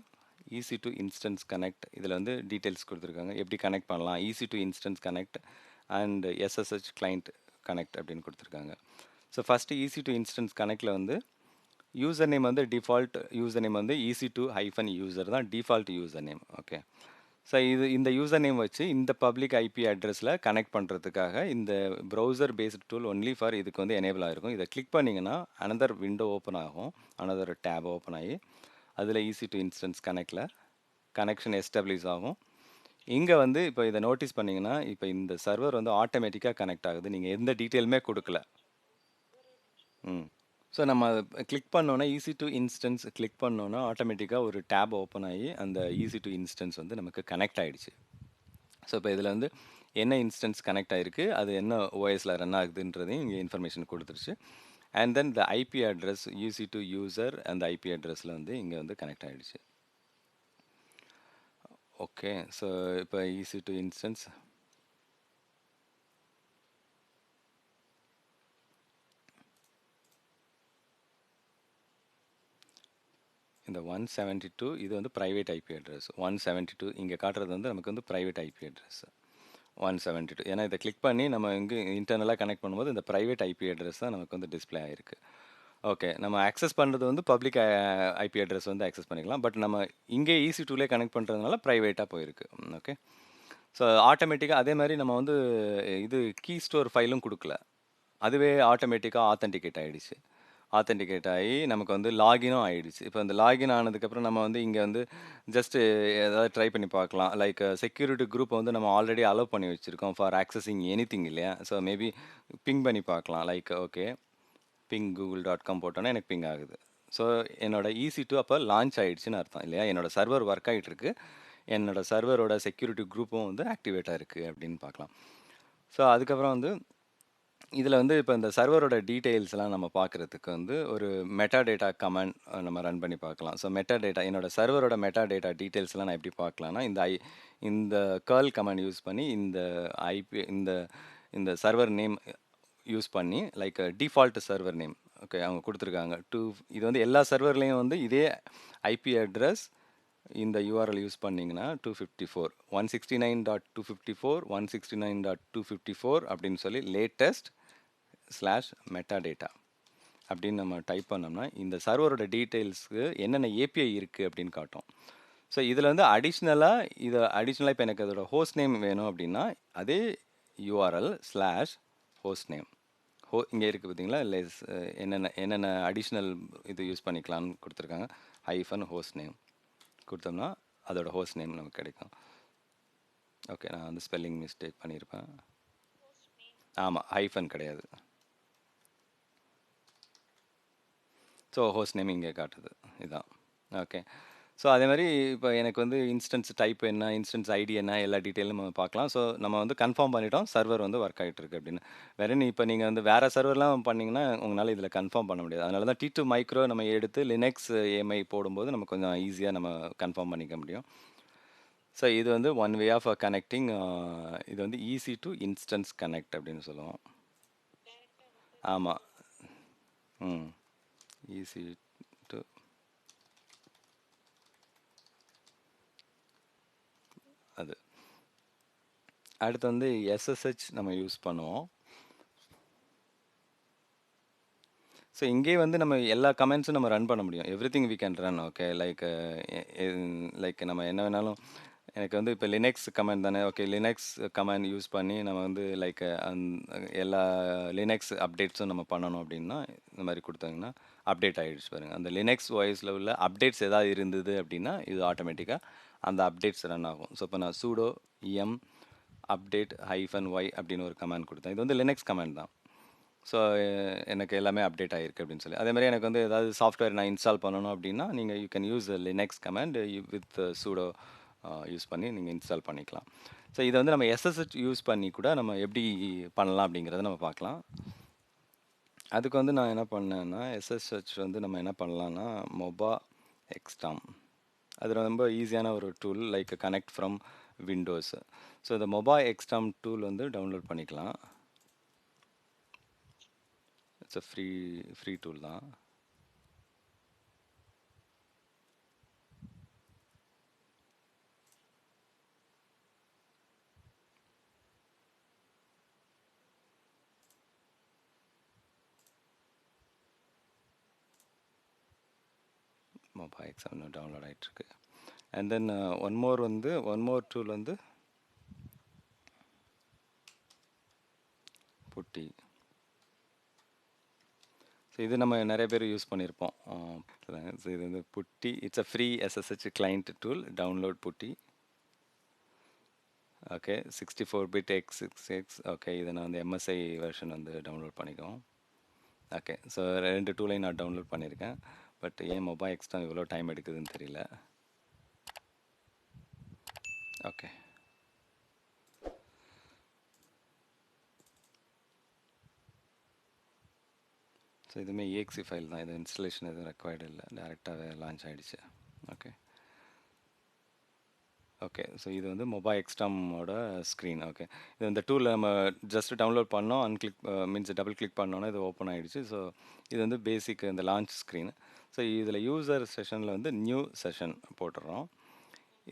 EC2 இன்ஸ்டன்ஸ் கனெக்ட், இதில் வந்து டீட்டெயில்ஸ் கொடுத்துருக்காங்க, எப்படி கனெக்ட் பண்ணலாம், EC2 instance connect and SSH client connect அப்படின்னு கொடுத்துருக்காங்க. ஸோ ஃபஸ்ட்டு EC2 இன்ஸ்டன்ஸ் கனெக்டில் வந்து யூசர் நேம் வந்து டிஃபால்ட் யூசர் நேம் வந்து EC2-user தான் default user name. Okay, so இந்த யூசர் நேம் வச்சு இந்த பப்ளிக் ஐபி அட்ரஸில் கனெக்ட் பண்ணுறதுக்காக இந்த browser based tool only for இதுக்கு வந்து எனேபிள் ஆகிருக்கும். இதை கிளிக் பண்ணிங்கன்னா அனதர் விண்டோ ஓப்பன் ஆகும், அனதர் டேப் ஓப்பன் ஆகி அதில் EC2 இன்ஸ்டன்ஸ் கனெக்டில் கனெக்ஷன் எஸ்டாப்ளிஷ் ஆகும். இங்கே வந்து இப்போ இதை நோட்டீஸ் பண்ணிங்கன்னா இப்போ இந்த சர்வர் வந்து ஆட்டோமேட்டிக்காக கனெக்ட் ஆகுது, நீங்கள் எந்த டீட்டெயிலுமே கொடுக்கல. ஸோ நம்ம கிளிக் பண்ணோன்னா EC2 இன்ஸ்டன்ஸ் கிளிக் பண்ணோன்னா ஆட்டோமேட்டிக்காக ஒரு டேப் ஓப்பன் ஆகி அந்த EC2 இன்ஸ்டன்ஸ் வந்து நமக்கு கனெக்ட் ஆகிடுச்சு. ஸோ இப்போ இதில் வந்து என்ன இன்ஸ்டன்ஸ் கனெக்ட் ஆகிருக்கு, அது என்ன ஓஎஸில் ரன் ஆகுதுன்றதையும் இங்கே இன்ஃபர்மேஷன் கொடுத்துருச்சு. And then the IP address EC2 user அந்த ஐபி அட்ரஸில் வந்து இங்கே வந்து கனெக்ட் ஆகிடுச்சு. ஓகே, ஸோ இப்போ EC2 இன்ஸ்டன்ஸ் இந்த 172 இது வந்து ப்ரைவேட் ஐபி அட்ரஸ். 172 இங்கே காட்டுறது வந்து நமக்கு வந்து ப்ரைவேட் ஐபி அட்ரஸ் 172. ஏன்னா இதை கிளிக் பண்ணி நம்ம இங்கே இன்டர்னலாக கனெக்ட் பண்ணும்போது இந்த ப்ரைவேட் ஐபி அட்ரஸ் தான் நமக்கு வந்து டிஸ்பிளே ஆகிருக்கு. ஓகே, நம்ம ஆக்சஸ் பண்ணுறது வந்து பப்ளிக் ஐபி அட்ரஸ் வந்து ஆக்சஸ் பண்ணிக்கலாம், பட் நம்ம இங்கே EC2லே கனெக்ட் பண்ணுறதுனால ப்ரைவேட்டாக போயிருக்கு. ஓகே, ஸோ ஆட்டோமேட்டிக்காக அதே மாதிரி நம்ம வந்து இது கீ ஸ்டோர் ஃபைலும் கொடுக்கல, அதுவே ஆட்டோமேட்டிக்காக ஆத்தென்டிகேட் ஆகிடுச்சு. ஆத்தென்டிகேட் ஆகி நமக்கு வந்து லாகினும் ஆகிடுச்சு. இப்போ இந்த லாகின் ஆனதுக்கப்புறம் நம்ம வந்து இங்கே வந்து ஜஸ்ட்டு ஏதாவது ட்ரை பண்ணி பார்க்கலாம். லைக் செக்யூரிட்டி குரூப்பை வந்து நம்ம ஆல்ரெடி அலோவ் பண்ணி வச்சுருக்கோம் ஃபார் ஆக்சஸிங் எனிதிங் இல்லையா. ஸோ மேபி பிங் பண்ணி பார்க்கலாம். லைக் ஓகே, பிங் google.com போட்டோன்னா எனக்கு பிங் ஆகுது. ஸோ என்னோட EC2 அப்போ லான்ச் ஆகிடுச்சின்னு அர்த்தம் இல்லையா. என்னோட சர்வர் ஒர்க் ஆகிட்டுருக்கு, என்னோட சர்வரோட செக்யூரிட்டி குரூப்பும் வந்து ஆக்டிவேட்டாக இருக்குது அப்படின்னு பார்க்கலாம். ஸோ அதுக்கப்புறம் வந்து இதில் வந்து இப்போ இந்த சர்வரோட டீட்டெயில்ஸ்லாம் நம்ம பார்க்குறதுக்கு வந்து ஒரு மெட்டா டேட்டா கமெண்ட் நம்ம ரன் பண்ணி பார்க்கலாம். ஸோ மெட்டா டேட்டா என்னோட சர்வரோட மெட்டா டேட்டா டீட்டெயில்ஸ்லாம் நான் எப்படி பார்க்கலான்னா இந்த கர்ல் கமெண்ட் யூஸ் பண்ணி இந்த ஐபி இந்த சர்வர் நேம் யூஸ் பண்ணி like default server name, okay, அவங்க கொடுத்துருக்காங்க இது வந்து எல்லா சர்வர்லேயும் வந்து இதே ஐபி அட்ரஸ் இந்த URL யூஸ் பண்ணிங்கன்னா 254 169.254 169.254 அப்படின்னு சொல்லி லேட்டஸ்ட் /metadata அப்படின்னு நம்ம டைப் பண்ணோம்னா இந்த சர்வரோட டீட்டெயில்ஸுக்கு என்னென்ன ஏபிஐ இருக்குது அப்படின்னு காட்டும். ஸோ இதில் வந்து அடிஷ்னலாக இப்போ எனக்கு அதோட ஹோஸ்ட் நேம் வேணும் அப்படின்னா அதே URL /host name இங்கே இருக்குது பார்த்தீங்களா, இல்லை என்னென்ன அடிஷ்னல் இது யூஸ் பண்ணிக்கலாம்னு கொடுத்துருக்காங்க. -host name கொடுத்தோம்னா அதோட ஹோஸ்ட் நேம் நமக்கு கிடைக்கும். ஓகே, நான் வந்து ஸ்பெல்லிங் மிஸ்டேக் பண்ணியிருப்பேன். ஆமாம், ஹைஃபன் கிடையாது. ஸோ ஹோஸ்ட் நேம் இங்கே காட்டுது, இதுதான். ஓகே, ஸோ அதே மாதிரி இப்போ எனக்கு வந்து இன்ஸ்டன்ஸ் டைப் என்ன, இன்ஸ்டன்ஸ் ஐடி என்ன, எல்லா டீட்டெயிலும் நம்ம பார்க்கலாம். ஸோ நம்ம வந்து கன்ஃபார்ம் பண்ணிட்டோம் சர்வர் வந்து ஒர்க் ஆகிட்டு இருக்கு அப்படின்னு. இப்போ நீங்கள் வந்து வேறு சர்வர்லாம் பண்ணிங்கன்னா உங்களால் இதில் கன்ஃபார்ம் பண்ண முடியாது. அதனால தான் T2 மைக்ரோ நம்ம எடுத்து லினக்ஸ் AMI போடும்போது நம்ம கொஞ்சம் ஈஸியாக நம்ம கன்ஃபார்ம் பண்ணிக்க முடியும். ஸோ இது வந்து ஒன் வே ஆஃப் கனெக்டிங். இது வந்து EC2 இன்ஸ்டன்ஸ் கனெக்ட் அப்படின்னு சொல்லுவோம். ஆமாம், EC2 அது. அடுத்து வந்து SSH நம்ம யூஸ் பண்ணுவோம். ஸோ இங்கே வந்து நம்ம எல்லா கமெண்ட்ஸும் நம்ம ரன் பண்ண முடியும். Everything we can run. Okay, like நம்ம என்ன வேணாலும், எனக்கு வந்து இப்போ லினக்ஸ் கமெண்ட் தானே, ஓகே, லினக்ஸ் கமெண்ட் யூஸ் பண்ணி நம்ம வந்து லைக் எல்லா லினக்ஸ் அப்டேட்ஸும் நம்ம பண்ணணும் அப்படின்னா இந்த மாதிரி கொடுத்தாங்கன்னா அப்டேட் ஆகிடுச்சு பாருங்கள். அந்த லினக்ஸ் வாய்ஸில் உள்ள அப்டேட்ஸ் எதாவது இருந்தது அப்படின்னா இது ஆட்டோமேட்டிக்காக அந்த அப்டேட்ஸ் ரன் ஆகும். ஸோ இப்போ நான் sudo em update -y அப்படின்னு ஒரு கமெண்ட் கொடுத்தேன். இது வந்து லினக்ஸ் கமெண்ட் தான். ஸோ எனக்கு எல்லாமே அப்டேட் ஆகிருக்கு அப்படின்னு சொல்லி. அதே மாதிரி எனக்கு வந்து ஏதாவது சாஃப்ட்வேர் நான் இன்ஸ்டால் பண்ணணும் அப்படின்னா you can use Linux comment with sudo use பண்ணி நீங்கள் இன்ஸ்டால் பண்ணிக்கலாம். ஸோ இதை வந்து நம்ம எஸ்எஸ்ஹெச் யூஸ் பண்ணி கூட நம்ம எப்படி பண்ணலாம் அப்படிங்கிறத நம்ம பார்க்கலாம். அதுக்கு வந்து நான் என்ன பண்ணேன்னா, எஸ்எஸ்ஹெச் வந்து நம்ம என்ன பண்ணலான்னா, மொபா எக்ஸ்டாம். அது ரொம்ப ஈஸியான ஒரு tool like connect from Windows. So இந்த மொபா எக்ஸ்டாம் டூல் வந்து டவுன்லோட் பண்ணிக்கலாம். இட்ஸ் அ ஃப்ரீ டூல் தான். மொபா எக்ஸாம் டவுன்லோட் ஆகிட்டுருக்கு. And then one more tool வந்து புட்டி. ஸோ இது நம்ம நிறைய பேர் யூஸ் பண்ணியிருப்போம். ஸோ இது வந்து PuTTY. It's a free SSH client tool. Download PuTTY. Okay, 64 bit x66. Okay, இதை நான் வந்து எம்எஸ்ஐ வெர்ஷன் வந்து டவுன்லோட் பண்ணிக்குவோம். ஓகே, ஸோ 2 டூலையும் நான் டவுன்லோட் பண்ணியிருக்கேன். பட் ஏன் மொபைல் எக்ஸ்ட்ரா இவ்வளோ டைம் எடுக்குதுன்னு தெரியல. ஓகே, ஸோ இதுவுமே EXE ஃபைல் தான். இது இன்ஸ்டலேஷன் எதுவும் ரெக்வயர்டு இல்லை, டேரெக்டாகவே லான்ச் ஆகிடுச்சு. ஓகே ஓகே, ஸோ இது வந்து மொபைல் எக்ஸ்டாமோட ஸ்க்ரீன். ஓகே, இது இந்த டூலில் நம்ம ஜஸ்ட் டவுன்லோட் பண்ணோம், மீன்ஸ் டபுள் கிளிக் பண்ணோன்னா இது ஓப்பன் ஆகிடுச்சு. ஸோ இது வந்து பேசிக் இந்த லான்ச் ஸ்க்ரீன். ஸோ இதில் யூசர் செஷனில் வந்து நியூ செஷன் போட்டுடுறோம்.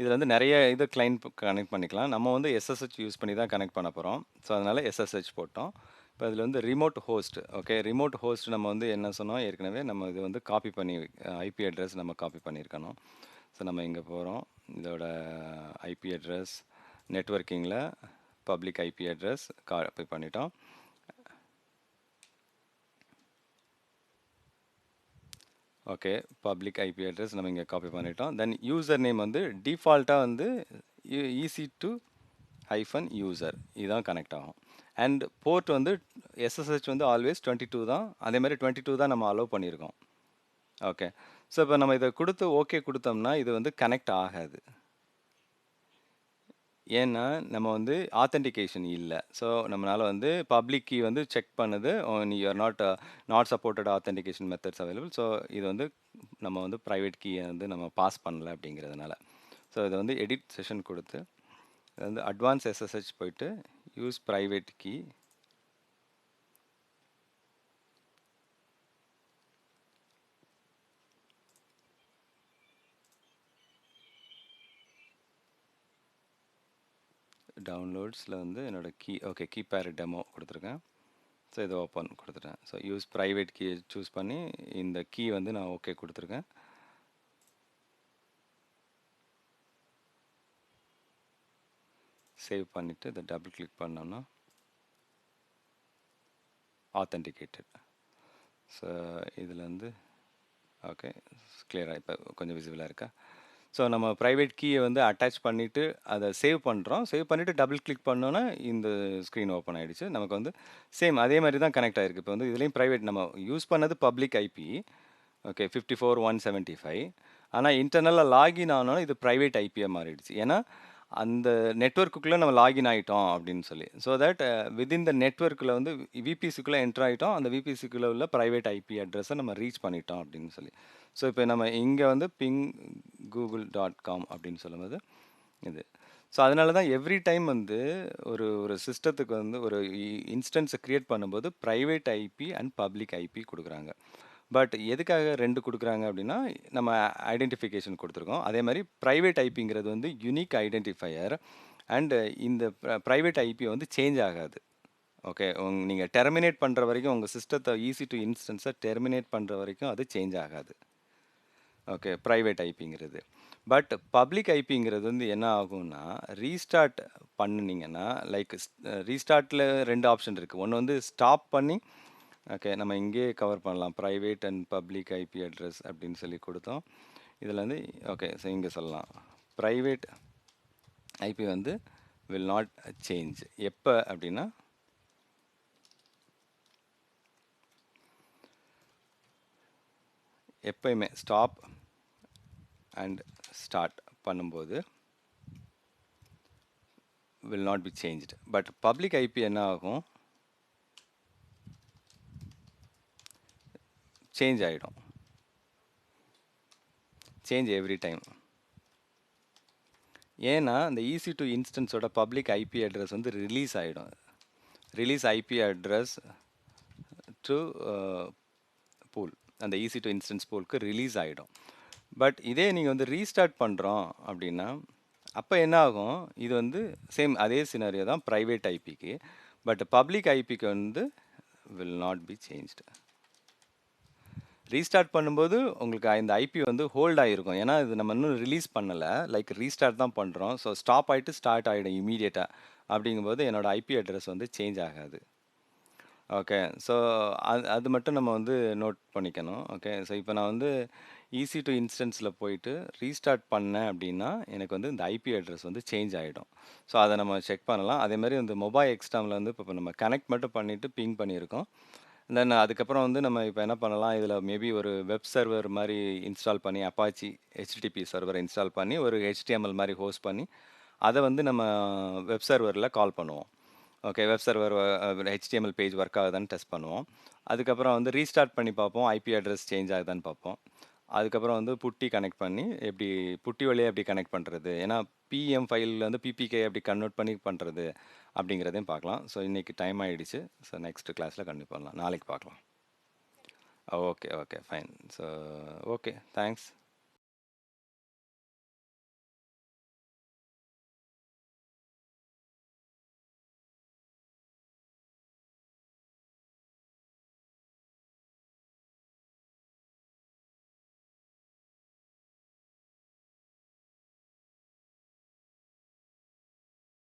இதில் வந்து நிறைய இது கிளைண்ட் கனெக்ட் பண்ணிக்கலாம். நம்ம வந்து எஸ்எஸ்ஹெச் யூஸ் பண்ணி தான் கனெக்ட் பண்ண போகிறோம். ஸோ அதனால் எஸ்எஸ்ஹெச் போட்டோம். இப்போ இதில் வந்து remote host. Okay, remote host நம்ம வந்து என்ன சொன்னோம் ஏற்கனவே, நம்ம இது வந்து காப்பி பண்ணி ஐபி அட்ரஸ் நம்ம காப்பி பண்ணியிருக்கணும். ஸோ நம்ம இங்கே போகிறோம். இதோட ஐபி அட்ரஸ் நெட்வொர்க்கிங்கில் பப்ளிக் ஐபி அட்ரஸ் காப்பி பண்ணிட்டோம். ஓகே, பப்ளிக் ஐபி அட்ரஸ் நம்ம இங்கே காப்பி பண்ணிட்டோம். தென் யூசர் நேம் வந்து டிஃபால்ட்டாக வந்து EC2 -user இதுதான் கனெக்ட் ஆகும். அண்ட் போர்ட் வந்து எஸ்எஸ்ஹெச் வந்து ஆல்வேஸ் 22 தான். அதே மாதிரி 22 தான் நம்ம அலோவ் பண்ணியிருக்கோம். ஓகே, ஸோ இப்போ நம்ம இதை கொடுத்து ஓகே கொடுத்தோம்னா இது வந்து கனெக்ட் ஆகாது. ஏன்னா நம்ம வந்து ஆத்தென்டிகேஷன் இல்லை. ஸோ நம்மளால் வந்து பப்ளிக் கீ வந்து செக் பண்ணுது, you are not supported authentication methods available. So இது வந்து நம்ம வந்து ப்ரைவேட் கீயை வந்து நம்ம பாஸ் பண்ணல அப்படிங்கிறதுனால. ஸோ இதை வந்து எடிட் செஷன் கொடுத்து இது வந்து அட்வான்ஸ் எஸ்எஸ்ஹெச் போயிட்டு யூஸ் ப்ரைவேட் கீ. டவுன்லோட்ஸில் வந்து என்னோடய கீ, ஓகே, கீபேர் டெமோ கொடுத்துருக்கேன். ஸோ இதை ஓப்பன் கொடுத்துட்டேன். ஸோ யூஸ் ப்ரைவேட் கீயை சூஸ் பண்ணி இந்த கீ வந்து நான் ஓகே கொடுத்துருக்கேன். சேவ் பண்ணிவிட்டு இதை டபுள் கிளிக் பண்ணோம்னா ஆத்தென்டிகேட்டட். ஸோ இதில் வந்து ஓகே கிளியராக இப்போ கொஞ்சம் விசிபிளாக இருக்கா. ஸோ நம்ம ப்ரைவேட் கீயை வந்து அட்டாச் பண்ணிவிட்டு அதை சேவ் பண்ணுறோம். சேவ் பண்ணிவிட்டு டபுள் கிளிக் பண்ணோன்னா இந்த ஸ்க்ரீன் ஓப்பன் ஆகிடுச்சு. நமக்கு வந்து சேம் அதே மாதிரி தான் கனெக்ட் ஆகிருக்கு. இப்போ வந்து இதுலேயும் ப்ரைவேட் நம்ம யூஸ் பண்ணது பப்ளிக் ஐபி. ஓகே, 54.175. ஆனால் இன்டர்னலாக லாகின் ஆனோன்னா இது ப்ரைவேட் ஐபியாக மாறிடுச்சு. ஏன்னா அந்த நெட்வொர்க்குள்ளே நம்ம லாகின் ஆகிட்டோம் அப்படின்னு சொல்லி. ஸோ தட் வித்தின் த நெட்வொர்க்கில் வந்து விபிசிக்குள்ளே என்ட்ரு ஆகிட்டோம். அந்த விபிசிக்குள்ளே உள்ள ப்ரைவேட் ஐபி அட்ரஸை நம்ம ரீச் பண்ணிட்டோம் அப்படின்னு சொல்லி. ஸோ இப்போ நம்ம இங்கே வந்து ping.google.com அப்படின்னு சொல்லும்போது இது. ஸோ அதனால தான் எவ்ரி டைம் வந்து ஒரு ஒரு சிஸ்டத்துக்கு வந்து ஒரு இன்ஸ்டன்ஸை க்ரியேட் பண்ணும்போது private IP and public IP கொடுக்குறாங்க. பட் எதுக்காக 2 குடுக்குறாங்க அப்படின்னா, நம்ம ஐடென்டிஃபிகேஷன் குடுத்துருக்கோம். அதே மாரி பிரைவேட் ஐபிங்கிறது வந்து யூனிக் ஐடென்டிஃபையர். அண்ட் இந்த பிரைவேட் ஐபி வந்து சேஞ்ச் ஆகாது. ஓகே, நீங்க டெர்மினேட் பண்ற வரைக்கும் உங்க சிஸ்டத்த EC2 இன்ஸ்டன்ஸ டெர்மினேட் பண்ற வரைக்கும் அது சேஞ்ச் ஆகாது. ஓகே, பிரைவேட் ஐபிங்கிறது. பட் பப்ளிக் ஐபிங்கிறது வந்து என்ன ஆகும்னா, ரீஸ்டார்ட் பண்ணுனீங்கன்னா, லைக் ரீஸ்டார்ட்ல 2 ஆப்ஷன் இருக்கு. ஒண்ணு வந்து ஸ்டாப் பண்ணி ஓகே, நம்ம இங்கேயே கவர் பண்ணலாம். Private and public IP address அப்படின்னு சொல்லி கொடுத்தோம். இதில் வந்து ஓகே, ஸோ இங்கே சொல்லலாம் பிரைவேட் ஐபி வந்து வில் நாட் சேஞ்ச். எப்போ அப்படின்னா எப்பயுமே ஸ்டாப் அண்ட் ஸ்டார்ட் பண்ணும்போது will not be changed. But public IP என்ன ஆகும்? சேஞ்ச் ஆகிடும். Change every time. ஏன்னா இந்த EC2 இன்ஸ்டன்ஸோட பப்ளிக் ஐபி அட்ரஸ் வந்து ரிலீஸ் ஆகிடும். Release IP address to pool, அந்த EC2 இன்ஸ்டன்ஸ் பூலுக்கு ரிலீஸ் ஆகிடும். பட் இதே நீங்கள் வந்து ரீஸ்டார்ட் பண்ணுறோம் அப்படின்னா அப்போ என்ன ஆகும்? இது வந்து சேம் அதே சினாரியோ தான் ப்ரைவேட் ஐபிக்கு. பட் பப்ளிக் ஐபிக்கு வந்து will not be changed. Restart பண்ணும்போது உங்களுக்கு இந்த ஐபி வந்து ஹோல்ட் ஆகிருக்கும். ஏன்னா இது நம்ம இன்னும் ரிலீஸ் பண்ணலை, லைக் ரீஸ்டார்ட் தான் பண்ணுறோம். ஸோ ஸ்டாப் ஆகிட்டு ஸ்டார்ட் ஆகிடும் இமீடியட்டாக. அப்படிங்கும்போது என்னோடய ஐபி அட்ரஸ் வந்து சேஞ்ச் ஆகாது. ஓகே. ஸோ அது மட்டும் நம்ம வந்து நோட் பண்ணிக்கணும். ஓகே. ஸோ இப்போ நான் வந்து EC2 இன்ஸ்டன்ஸில் போயிட்டு ரீஸ்டார்ட் பண்ணேன் அப்படின்னா எனக்கு வந்து இந்த ஐபி அட்ரஸ் வந்து சேஞ்ச் ஆகிடும். ஸோ அதை நம்ம செக் பண்ணலாம். அதேமாதிரி இந்த மொபைல் எக்ஸ்டாமில் வந்து இப்போ நம்ம கனெக்ட் மட்டும் பண்ணிவிட்டு பிங் பண்ணியிருக்கோம். தென் அதுக்கப்புறம் வந்து நம்ம இப்போ என்ன பண்ணலாம், இதில் மேபி ஒரு வெப் சர்வர் மாதிரி இன்ஸ்டால் பண்ணி அப்பாச்சி HTTP சர்வரை இன்ஸ்டால் பண்ணி ஒரு HTML மாதிரி ஹோஸ்ட் பண்ணி அதை வந்து நம்ம வெப் சர்வரில் கால் பண்ணுவோம். Okay. Web server HTML page work ஆகுதான்னு டெஸ்ட் பண்ணுவோம். அதுக்கப்புறம் வந்து ரீஸ்டார்ட் பண்ணி பார்ப்போம், ஐபி அட்ரஸ் சேஞ்ச் ஆகுதான்னு பார்ப்போம். அதுக்கப்புறம் வந்து புட்டி கனெக்ட் பண்ணி எப்படி புட்டி வழியாக எப்படி கனெக்ட் பண்ணுறது, ஏன்னா பிஎம் ஃபைல் வந்து பிபிகே எப்படி கன்வெர்ட் பண்ணி பண்ணுறது அப்படிங்கிறதையும் பார்க்கலாம். ஸோ இன்றைக்கி டைம் ஆகிடுச்சு. ஸோ நெக்ஸ்ட் கிளாஸில் கண்டினியூ பண்ணலாம். நாளைக்கு பார்க்கலாம். Okay, okay, fine. So okay, thanks.